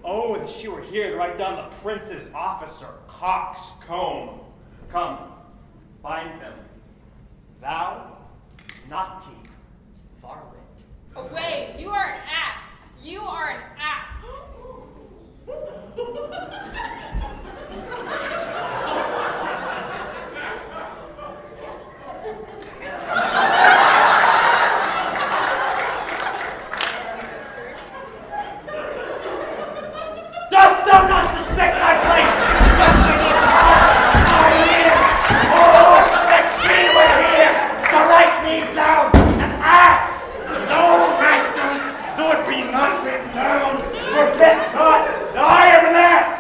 Oh, that she were here to write down the prince's officer, coxcomb. Come, bind them. Thou, naughty, varlet. Away! You are an ass! You are an ass! Dost thou not suspect my place? Dost thou not suspect my ears? Oh, that she were here to write me down an ass! No, masters, though it be not written down, forget not that I am an ass!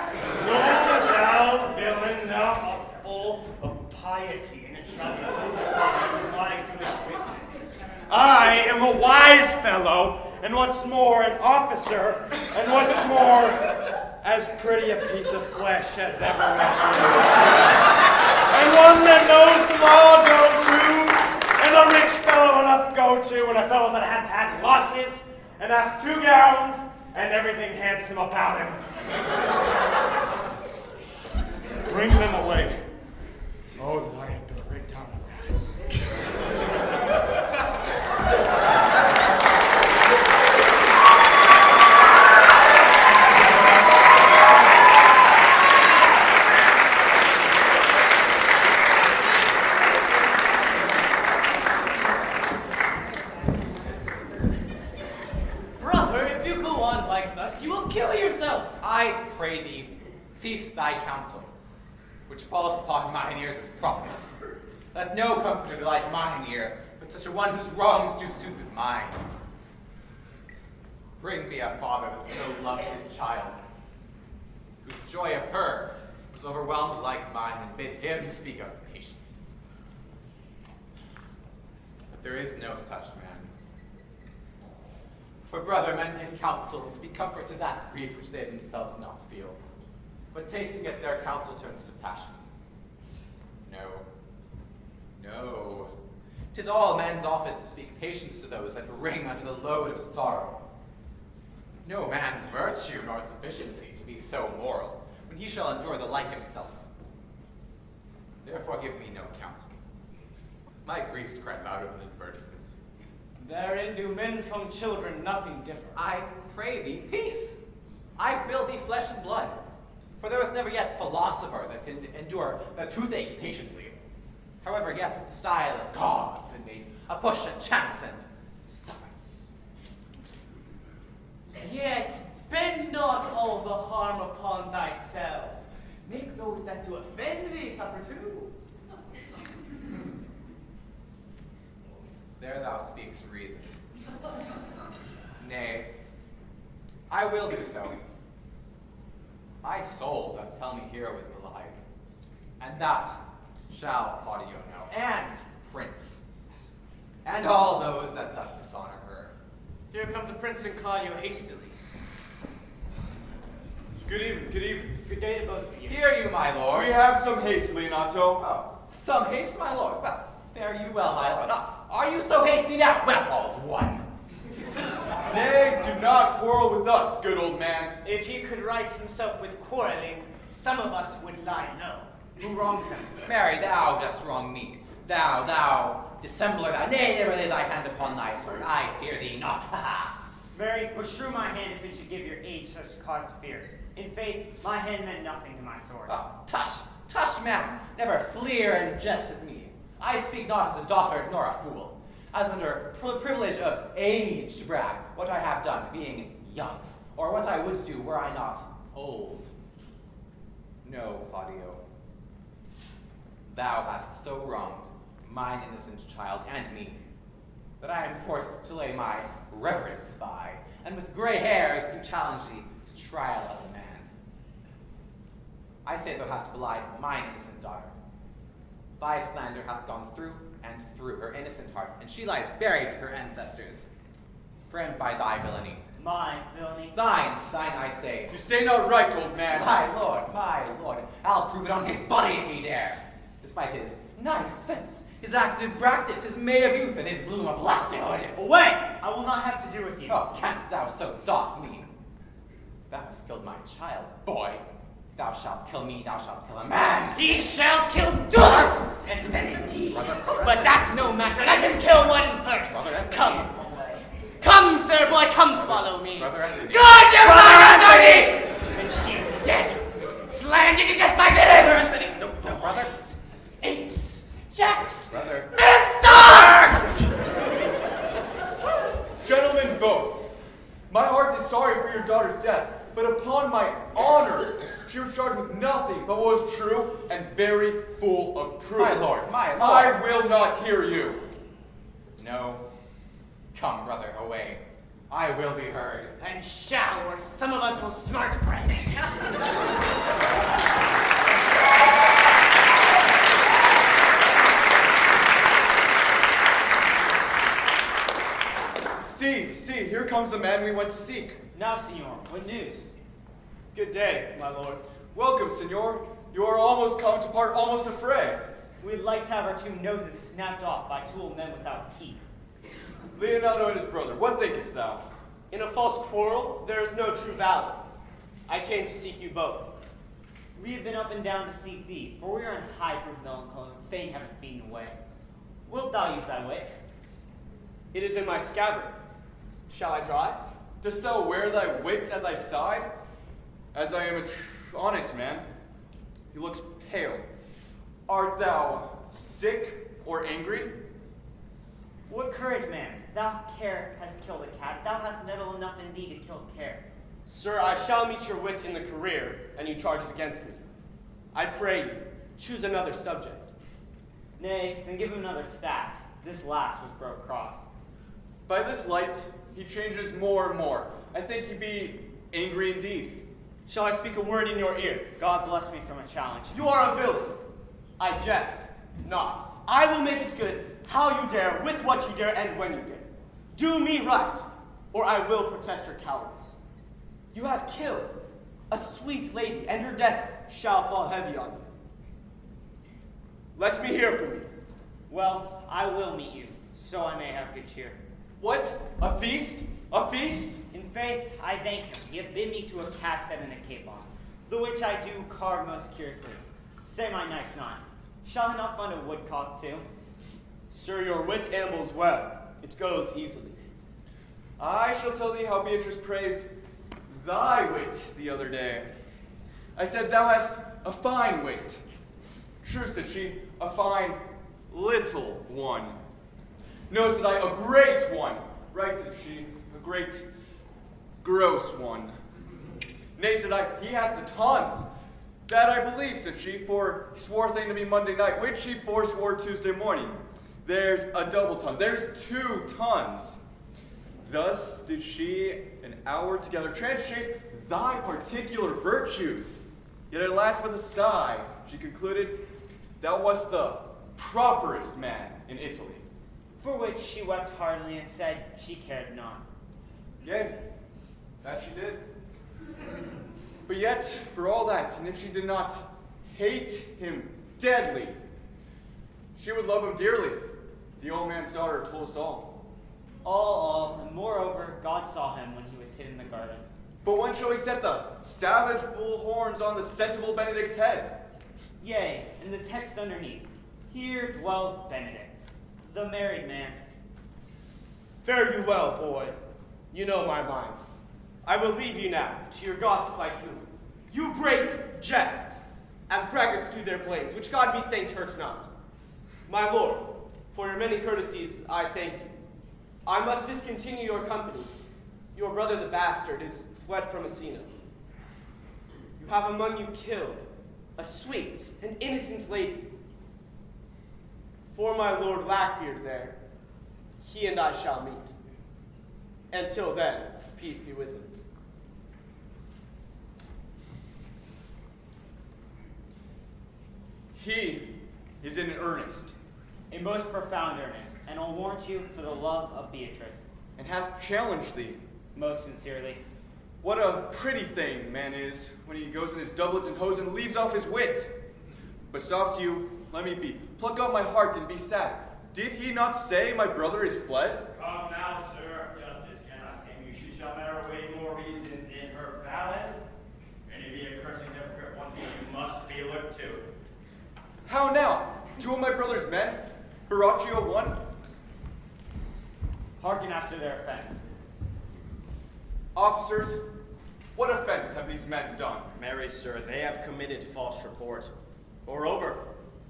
No, thou villain, thou art full of piety, and it shall be proved by my good witness. I am a wise fellow, and what's more, an officer, and what's more, as pretty a piece of flesh as ever went through. And one that knows the law go to, and a rich fellow enough go to, and a fellow that hath had losses, and hath 2 gowns, and everything handsome about him. Bring them away. Oh, that I had been right down the ass. Brother, if you go on like thus, you will kill yourself. I pray thee, cease thy counsel, which falls upon mine ears as profitless. Let no comforter delight mine ear, but such a one whose wrongs do suit with mine. Bring me a father that so loved his child, whose joy of her was overwhelmed like mine, and bid him speak of patience. But there is no such man. For brother, men can counsel and speak comfort to that grief which they themselves not feel. But tasting it, their counsel turns to passion. No. No. 'Tis all man's office to speak patience to those that wring under the load of sorrow. No man's virtue nor sufficiency to be so moral, when he shall endure the like himself. Therefore give me no counsel. My griefs cry louder than advertisement. Therein do men from children nothing differ. I pray thee, peace! I will be flesh and blood. For there was never yet philosopher that can endure the toothache patiently. However, yet with the style of gods in me, a push and chance and sufferance. Yet bend not all the harm upon thyself. Make those that do offend thee suffer too. There thou speakst reason. Nay, I will do so. My soul doth tell me Hero is alive, and that shall Claudio know, and Prince, and all those that thus dishonor her. Here come the Prince and Claudio hastily. Good evening, good evening. Good day to both of you. Hear you, my lord. We have some haste, Leonato. Oh, some haste, my lord. Well, fare you well, my lord. Are you so hasty now? Well, all's one. Nay, do not quarrel with us, good old man. If he could right himself with quarreling, some of us would lie low. Who wrongs him? Mary, thou dost wrong me. Thou, dissembler, thou. Nay, never lay thy hand upon thy sword. I fear thee not. Ha ha. Very, beshrew my hand if it should give your age such cause to fear. In faith, my hand meant nothing to my sword. Oh, tush, man, never fleer and jest at me. I speak not as a dotard nor a fool, as under privilege of age to brag what I have done, being young, or what I would do were I not old. No, Claudio, thou hast so wronged mine innocent child and me, that I am forced to lay my reverence by, and with gray hairs do challenge thee to trial of a man. I say thou hast belied mine innocent daughter. Thy slander hath gone through and through her innocent heart, and she lies buried with her ancestors. Friend by thy villainy. My villainy? Thine, I say. You say not right, old man. My lord, I'll prove it on his body if he dare. Despite his nice fence, his active practice, his May of youth, and his bloom of lustihood. Away! I will not have to do with you. Oh, canst thou so doth me? Thou hast killed my child, boy. Thou shalt kill me, thou shalt kill a man. He shall kill Dulus, and then indeed. But that's no matter. Let him kill one first. Come, boy. Come, sir, boy, come follow me. God, your mother Anthony! And she's dead. Slandered to death by villains. No, brother. Apes, jacks, brother. mixers! Gentlemen both, my heart is sorry for your daughter's death, but upon my honor, she was charged with nothing but what was true and very full of proof. My lord. I will not hear you. No. Come, brother, away. I will be heard. And shall, or some of us will smart friends. See, here comes the man we went to seek. Now, senor, what news? Good day, my lord. Welcome, senor. You are almost come to part almost a fray. We'd like to have our two noses snapped off by two old men without teeth. Leonardo and his brother, what thinkest thou? In a false quarrel, there is no true valor. I came to seek you both. We have been up and down to seek thee, for we are in high proof melancholy, and fain have it beaten away. Wilt thou use thy wit? It is in my scabbard. Shall I draw it? Dost thou wear thy wit at thy side? As I am honest man, he looks pale. Art thou sick or angry? What courage, man! Thou care hast killed a cat. Thou hast mettle enough in thee to kill care. Sir, I shall meet your wit in the career, and you charge it against me. I pray you, choose another subject. Nay, then give him another staff. This last was broke cross. By this light, he changes more and more. I think he be angry indeed. Shall I speak a word in your ear? God bless me from a challenge. You are a villain. I jest not. I will make it good how you dare, with what you dare, and when you dare. Do me right, or I will protest your cowardice. You have killed a sweet lady, and her death shall fall heavy on you. Let me hear from you. Well, I will meet you, so I may have good cheer. What? A feast? A feast? In faith, I thank him. He hath bid me to a calf's head and a capon, the which I do carve most curiously. Say my knife's not. Shall I not find a woodcock too? Sir, your wit ambles well. It goes easily. I shall tell thee how Beatrice praised thy wit the other day. I said, thou hast a fine wit. True, said she, a fine little one. No, said I, a great one. Right, said she, a great gross one. Nay, said I, he hath the tons. That I believe, said she, for he swore thing to me Monday night, which she forswore Tuesday morning. There's a double ton. There's 2 tons. Thus did she an hour together transshape thy particular virtues. Yet at last with a sigh, she concluded, thou wast the properest man in Italy. For which she wept heartily and said she cared not. Yea, that she did. But yet, for all that, and if she did not hate him deadly, she would love him dearly. The old man's daughter told us all. All, and moreover, God saw him when he was hid in the garden. But when shall we set the savage bull horns on the sensible Benedict's head? Yea, and the text underneath, here dwells Benedict, the married man. Fare you well, boy. You know my mind. I will leave you now to your gossip like humor. You break jests, as braggarts do their blades, which God be thanked hurt not. My lord, for your many courtesies, I thank you. I must discontinue your company. Your brother the bastard is fled from Messina. You have among you killed a sweet and innocent lady. For my lord Blackbeard there, he and I shall meet. Until then, peace be with him. He is in earnest. In most profound earnest, and will warrant you for the love of Beatrice. And hath challenged thee. Most sincerely. What a pretty thing man is when he goes in his doublet and hose and leaves off his wit. But soft you, let me be. Pluck out my heart and be sad. Did he not say my brother is fled? Come now, sir, justice cannot tame you. She shall bear away more reasons in her balance. And if he a cursing hypocrite, one thing you must be looked to. How now? 2 of my brother's men? Baraccio 1? Hearken after their offense. Officers, what offense have these men done? Marry, sir, they have committed false report. Moreover,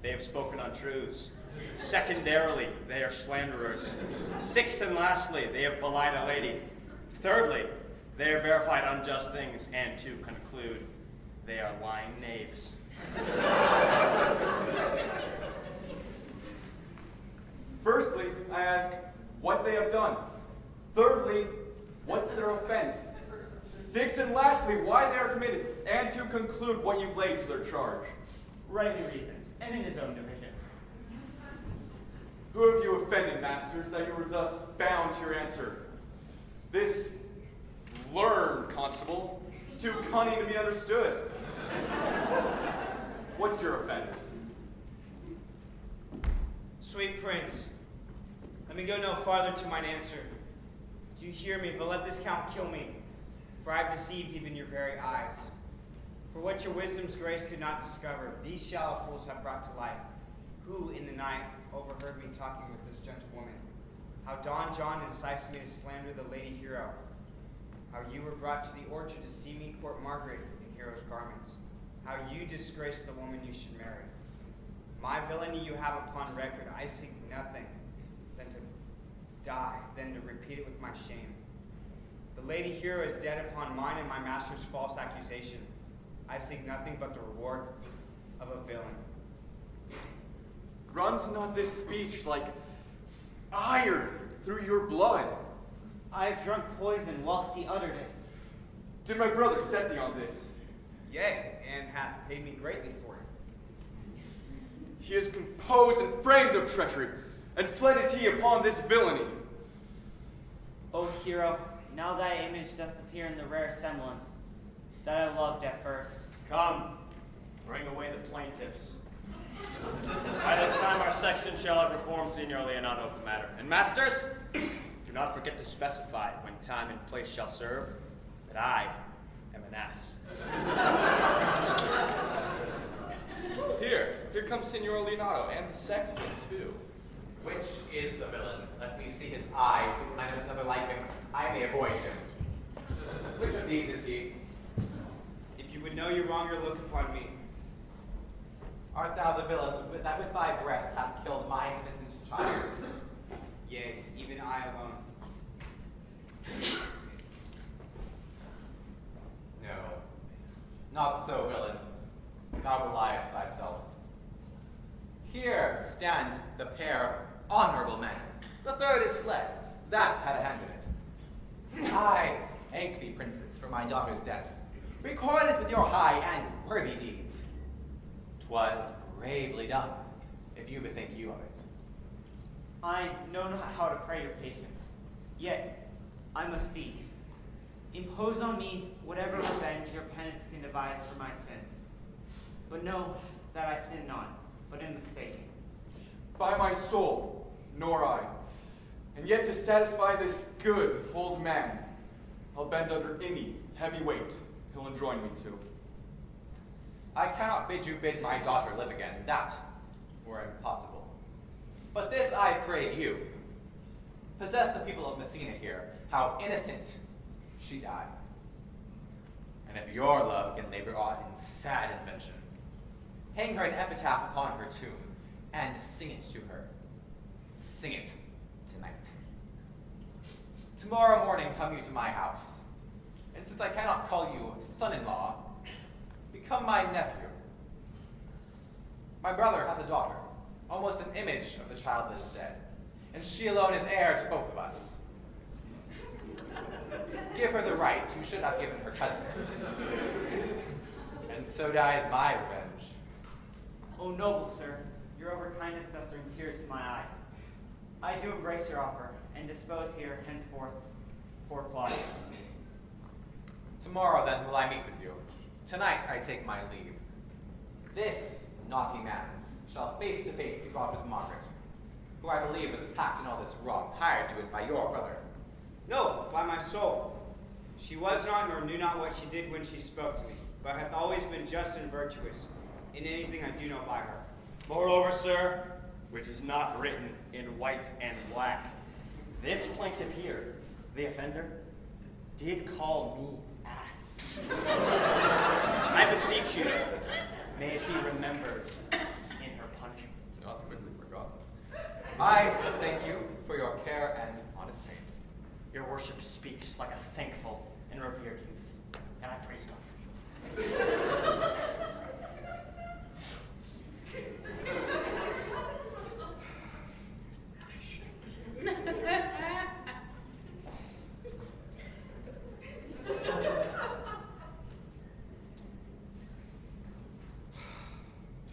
they have spoken untruths. Secondarily, they are slanderers. Sixth and lastly, they have belied a lady. Thirdly, they have verified unjust things. And to conclude, they are lying knaves. Firstly, I ask what they have done. Thirdly, what's their offense? Sixth and lastly, why they are committed. And to conclude what you lay to their charge. Rightly reasoned, and in his own division. Who have you offended, masters, that you were thus bound to your answer? This learned constable is too cunning to be understood. What's your offense? Sweet prince, let me go no farther to mine answer. Do you hear me? But let this count kill me, for I have deceived even your very eyes. For what your wisdom's grace could not discover, these shallow fools have brought to light, who in the night overheard me talking with this gentlewoman, how Don John enticed me to slander the lady Hero, how you were brought to the orchard to see me court Margaret in Hero's garments, how you disgraced the woman you should marry. My villainy you have upon record. I seek nothing than to die, than to repeat it with my shame. The lady Hero is dead upon mine and my master's false accusation. I seek nothing but the reward of a villain. Runs not this speech like iron through your blood? I have drunk poison whilst he uttered it. Did my brother set thee on this? Yea, and hath paid me greatly for it. He is composed and framed of treachery, and fled is he upon this villainy. O Hero, now thy image doth appear in the rare semblance that I loved at first. Come, bring away the plaintiffs. By this time our sexton shall have reformed Signor Leonato the matter. And masters, do not forget to specify when time and place shall serve that I am an ass. Here comes Signor Leonato, and the sexton, too. Which is the villain? Let me see his eyes. I know another like him. I may avoid him. Which of these is he? If you would know your wronger, look upon me. Art thou the villain that with thy breath hath killed my innocent child? Yea, even I alone. No, not so, villain. Thou beliest thyself. Here stand the pair of honorable men. The third is fled. That had a hand in it. I thank thee, princes, for my daughter's death. Record it with your high and worthy deeds. 'Twas bravely done, if you bethink you of it. I know not how to pray your patience, yet I must speak. Impose on me whatever revenge your penance can devise for my sin. But know that I sin not, but am mistaken. By my soul, nor I. And yet to satisfy this good old man, I'll bend under any heavy weight he'll enjoin me to. I cannot bid you bid my daughter live again. That were impossible. But this I pray you. possess the people of Messina here how innocent she died. And if your love can labor aught in sad invention, hang her an epitaph upon her tomb, and sing it to her. Sing it tonight. Tomorrow morning come you to my house, and since I cannot call you son-in-law, become my nephew. My brother hath a daughter, almost an image of the child that is dead, and she alone is heir to both of us. Give her the rights you should have given her cousin. And so dies my revenge. O noble sir, your overkindness doth bring tears to my eyes. I do embrace your offer, and dispose here henceforth for Claudia. Tomorrow then will I meet with you. Tonight I take my leave. This naughty man shall face to face be brought with Margaret, who I believe was packed in all this wrong, hired to it by your brother. No, by my soul. She was not nor knew not what she did when she spoke to me, but hath always been just and virtuous in anything I do know by her. Moreover, sir, which is not written in white and black, this plaintiff here, the offender, did call me ass. I beseech you, may it be remembered in her punishment. Not quickly forgotten. I thank you for your care and honest pains. Your worship speaks like a thankful and revered youth, and I praise God for you.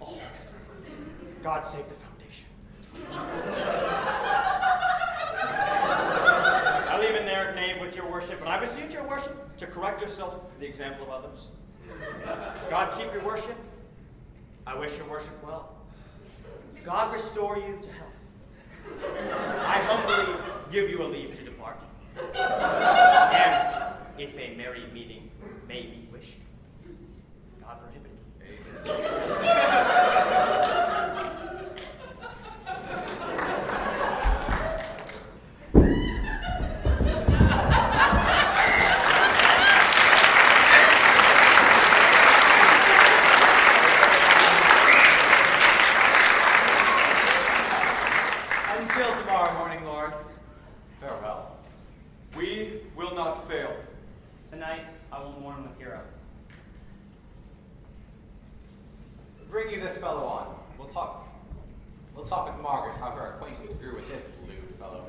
Oh, God save the foundation. I leave in their name with your worship, and I beseech your worship to correct yourself for the example of others. God keep your worship. I wish your worship well. God restore you to health. I humbly give you a leave to depart. And if a merry meeting may be wished, God prohibit it. Until tomorrow morning, lords, farewell. We will not fail. Tonight, I will mourn with Hero. Bring you this fellow on. We'll talk with Margaret how her acquaintance grew with this lewd fellow.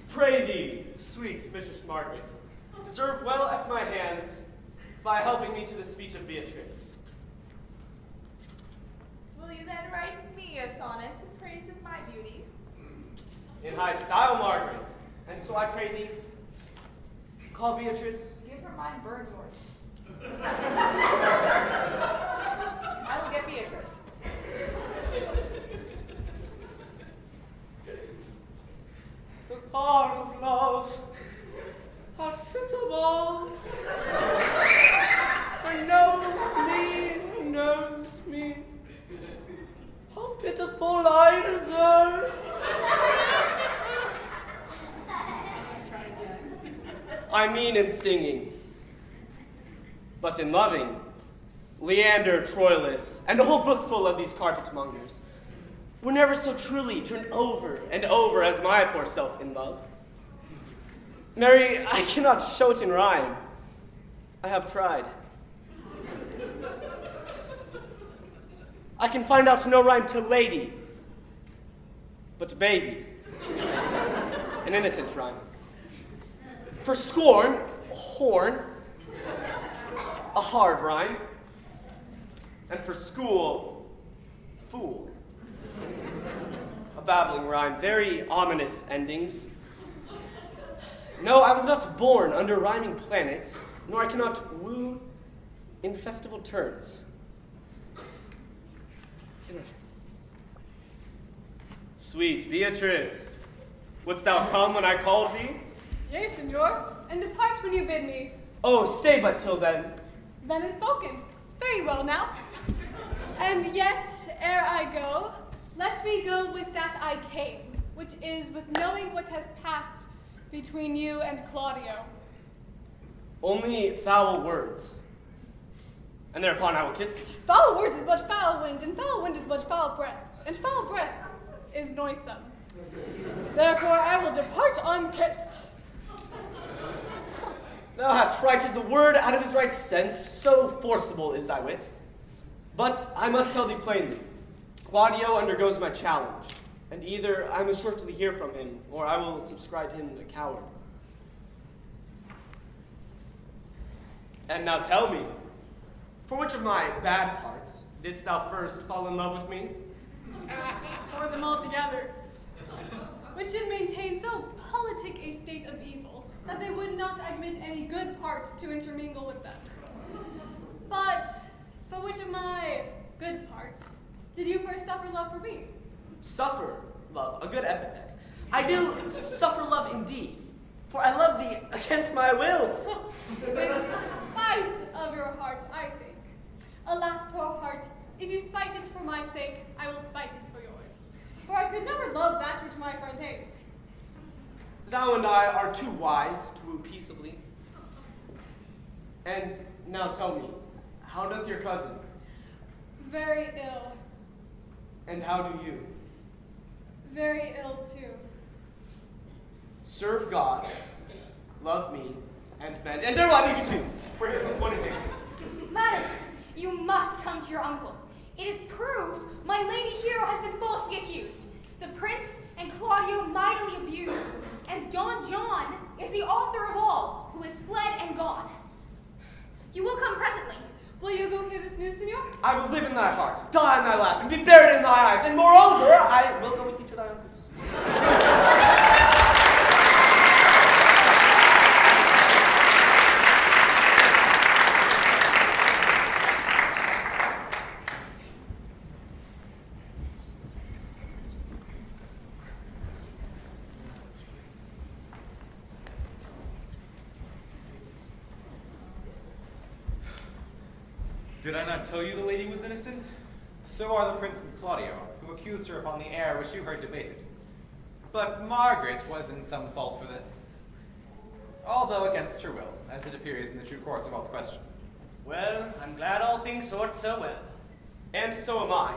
Pray thee, sweet Mistress Margaret, deserve well at my hands by helping me to the speech of Beatrice. Will you then write me a sonnet in praise of my beauty? In high style, Margaret. And so I pray thee, call Beatrice. Give her mine, burn yours. I will get Beatrice. The power of love, unsuitable. pitiful I deserve. I mean in singing, but in loving, Leander, Troilus, and a whole book full of these carpetmongers were never so truly turned over and over as my poor self in love. Mary, I cannot show it in rhyme. I have tried. I can find out no rhyme to lady, but to baby. An innocent rhyme. For scorn, horn, a hard rhyme. And for school, fool. A babbling rhyme, very ominous endings. No, I was not born under rhyming planets, nor I cannot woo in festival terms. Sweet Beatrice, wouldst thou come when I called thee? Yea, Signor, and depart when you bid me. Oh, stay but till then. Then is spoken. Very well now. And yet, ere I go, let me go with that I came, which is with knowing what has passed between you and Claudio. Only foul words, and thereupon I will kiss thee. Foul words is but foul wind, and foul wind is but foul breath, and foul breath is noisome. Therefore I will depart unkissed. Thou hast frighted the word out of his right sense, so forcible is thy wit. But I must tell thee plainly, Claudio undergoes my challenge, and either I must shortly hear from him, or I will subscribe him a coward. And now tell me, for which of my bad parts didst thou first fall in love with me? For them all together, which did maintain so politic a state of evil, that they would not admit any good part to intermingle with them. But for which of my good parts did you first suffer love for me? Suffer love, a good epithet. I do suffer love indeed, for I love thee against my will. In spite of your heart, I think. Alas, poor heart, if you spite it for my sake, I will spite it for yours. For I could never love that which my friend hates. Thou and I are too wise to woo peaceably. And now tell me, how doth your cousin? Very ill. And how do you? Very ill too. Serve God, love me, and bend. And there I leave you too. Forget one of things. Madam, you must come to your uncle. It is proved my lady Hero has been falsely accused. The prince and Claudio mightily abused, and Don John is the author of all, who is fled and gone. You will come presently. Will you go hear this news, Signor? I will live in thy heart, die in thy lap, and be buried in thy eyes, and moreover, I will go with thee to thy uncle's. Did I not tell you the lady was innocent? So are the prince and Claudio, who accused her upon the air which you heard debated. But Margaret was in some fault for this, although against her will, as it appears in the true course of all the question. Well, I'm glad all things sort so well. And so am I,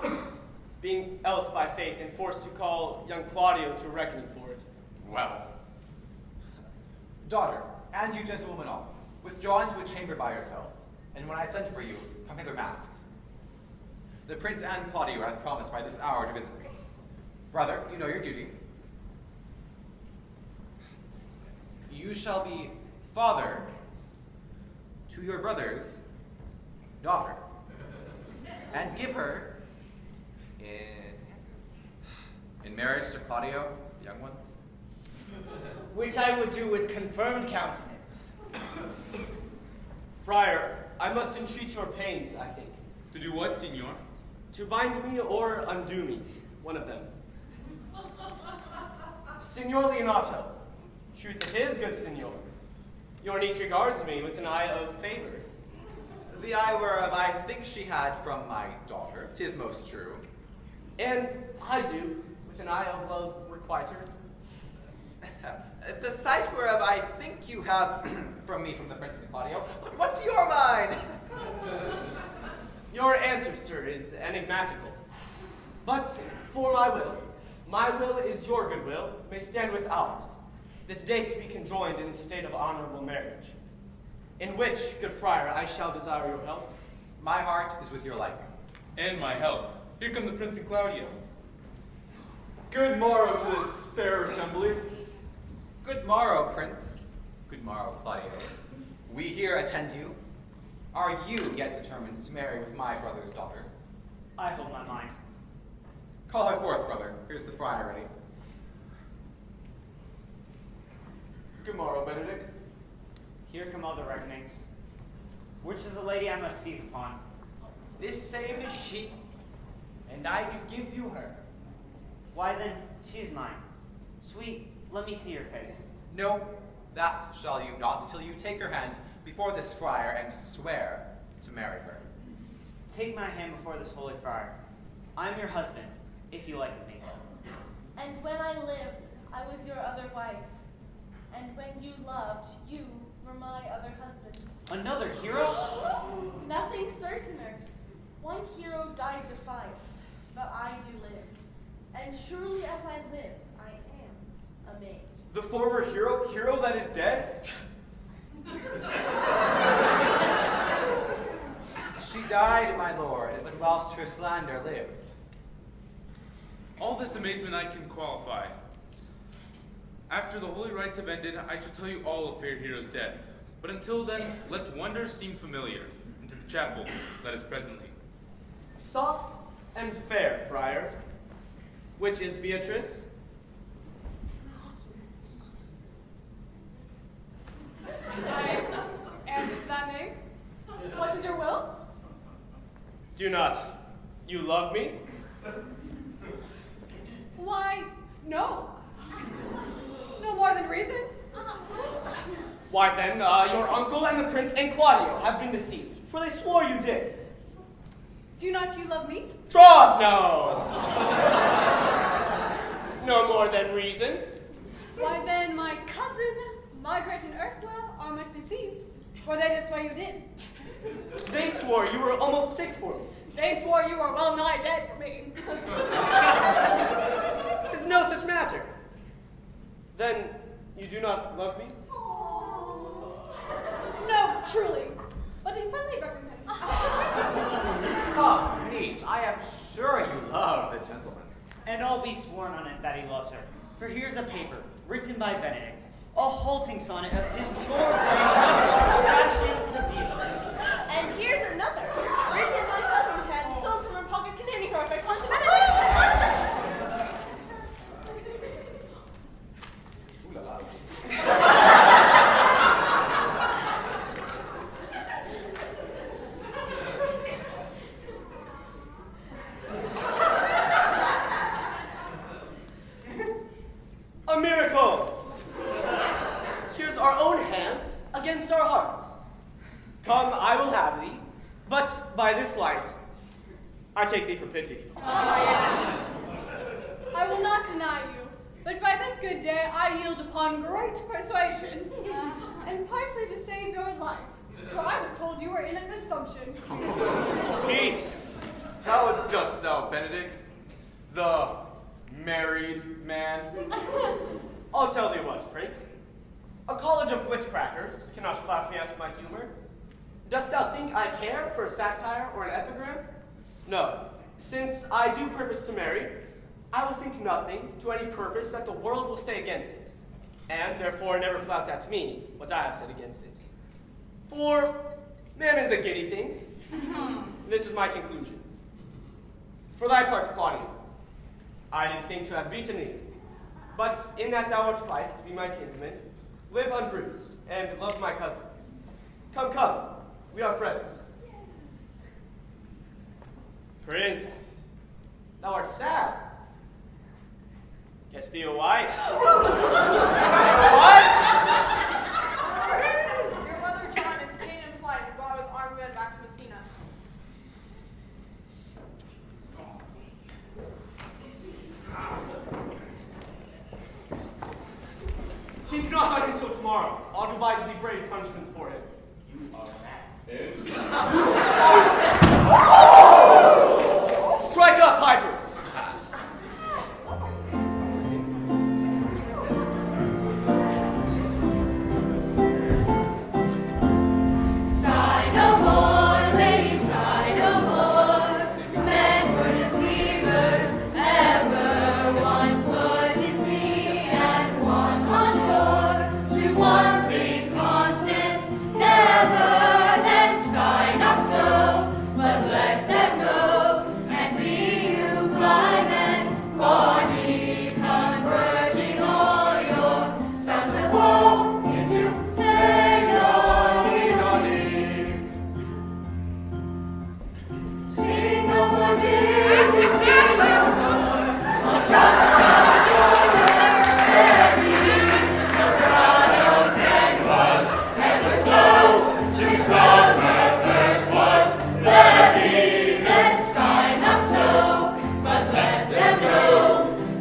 being else by faith and forced to call young Claudio to reckoning for it. Well. Daughter, and you gentlewomen all, withdraw into a chamber by yourselves, and when I send for you, come hither masked. The prince and Claudio have promised by this hour to visit me. Brother, you know your duty. You shall be father to your brother's daughter, and give her in marriage to Claudio, the young one. Which I would do with confirmed countenance. Friar, I must entreat your pains, I think. To do what, Signor? To bind me or undo me, one of them. Signor Leonato, truth it is, good Signor. Your niece regards me with an eye of favor. The eye whereof I think she had from my daughter, 'tis most true. And I do, with an eye of love requiter. The sight whereof I think you have from me from the Prince and Claudio, but what's your mind? Your answer, sir, is enigmatical. But for my will is your goodwill, may stand with ours. This day to be conjoined in the state of honorable marriage. In which, good friar, I shall desire your help. My heart is with your liking. And my help. Here come the Prince and Claudio. Good morrow to this fair assembly. Good morrow, Prince. Good morrow, Claudio. We here attend you. Are you yet determined to marry with my brother's daughter? I hold my mind. Call her forth, brother. Here's the friar ready. Good morrow, Benedict. Here come all the reckonings. Which is the lady I must seize upon? This same is she, and I do give you her. Why then, she's mine. Sweet, let me see your face. No, that shall you not till you take her hand before this friar and swear to marry her. Take my hand before this holy friar. I'm your husband, if you like me. And when I lived, I was your other wife. And when you loved, you were my other husband. Another hero? Nothing certainer. One hero died defiant, but I do live. And surely as I live, I am a maid. The former hero that is dead? She died, my lord, but whilst her slander lived. All this amazement I can qualify. After the holy rites have ended, I shall tell you all of fair hero's death. But until then, let wonders seem familiar. Into the chapel, let us presently. Soft and fair, friar. Which is Beatrice? I answer to that name. What is your will? Do not you love me? Why, no. No more than reason. Why then, your uncle and the prince and Claudio have been deceived, for they swore you did. Do not you love me? Troth, no! No more than reason. Why then, my cousin, Margaret and Ursula are much deceived, for they did swear you did. They swore you were almost sick for me. They swore you were well nigh dead for me. 'Tis no such matter. Then you do not love me? No, truly, but in friendly recompense. Come, niece, I am sure you love the gentleman. And I'll be sworn on it that he loves her. For here's a paper, written by Benedict, a halting sonnet of his poor passion to be free. And here's another, written in my cousin's hand, stolen from her pocket, containing her affection to Benedict. Ooh la la. A miracle! Here's our own hands against our hearts. Come, I will have thee, but by this light, I take thee for pity. I will not deny you, but by this good day I yield upon great persuasion, and partially to save your life, for I was told you were in a consumption. Peace. How dost thou, Benedict, the married man? I'll tell thee what, Prince. A college of witchcrackers cannot flout me out of my humor. Dost thou think I care for a satire or an epigram? No. Since I do purpose to marry, I will think nothing to any purpose that the world will say against it, and therefore never flout at me what I have said against it. For man is a giddy thing. This is my conclusion. For thy part, Claudio, I did think to have beaten thee, but in that thou art like to be my kinsman, live unbruised, and love my cousin. Come, come, we are friends. Prince, thou art sad. Get thee a wife. What? Your brother John is ta'en in flight and brought with armed men back to Messina. Speak not on him till tomorrow. I'll devise thee brave punishments for him. You are next. Strike up, pipers! Sigh no more, lady, sigh no more. Men were deceivers, ever one foot in sea and one on shore. To one thing constant, never, then sigh not so, but let them go, and be you blind and bonny, converting all your sons of woe into sing no more, dear, to sing no more. On top of your heavy, the crown of men was ever so. To summer first was levy, then sigh not so, but let them go,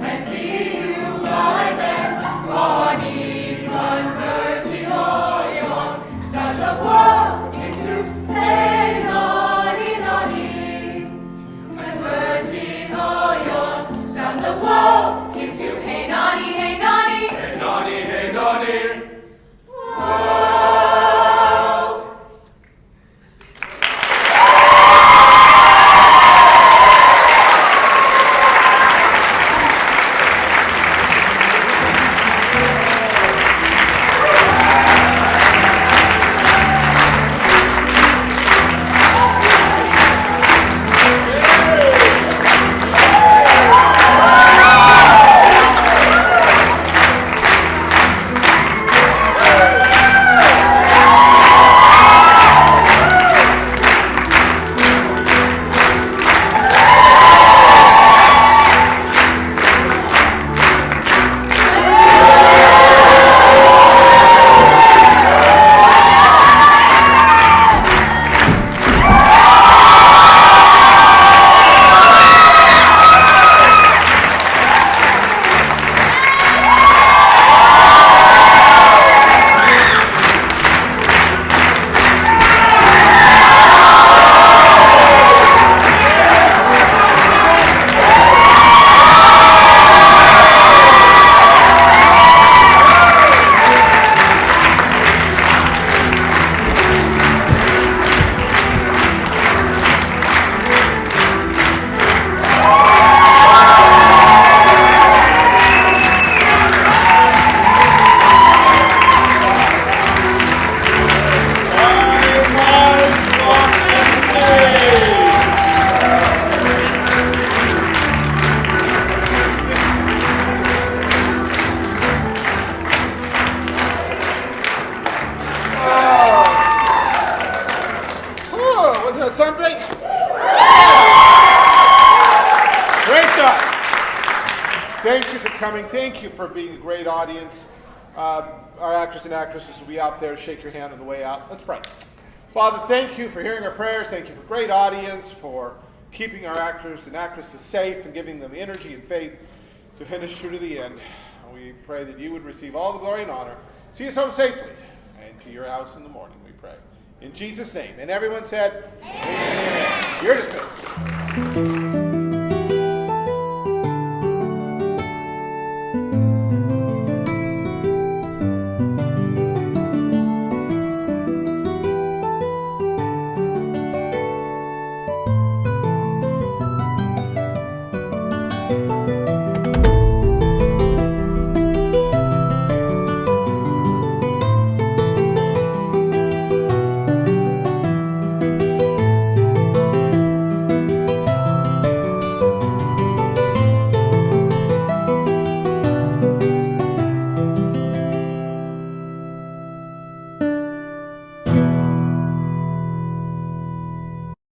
and be you blind and bonny, converting all your sons of woe into hey naughty, naughty, converting all your sons of woe into hey naughty, hey naughty, Hey naughty, hey naughty. woe. Oh, wasn't that something? Great job. Thank you for coming. Thank you for being a great audience. Our actors and actresses will be out there to shake your hand on the way out. Let's pray. Father, thank you for hearing our prayers. Thank you for great audience, for keeping our actors and actresses safe and giving them energy and faith to finish through to the end. We pray that you would receive all the glory and honor. See us home safely and to your house in the morning, we pray. In Jesus' name. And everyone said, Amen. You're dismissed.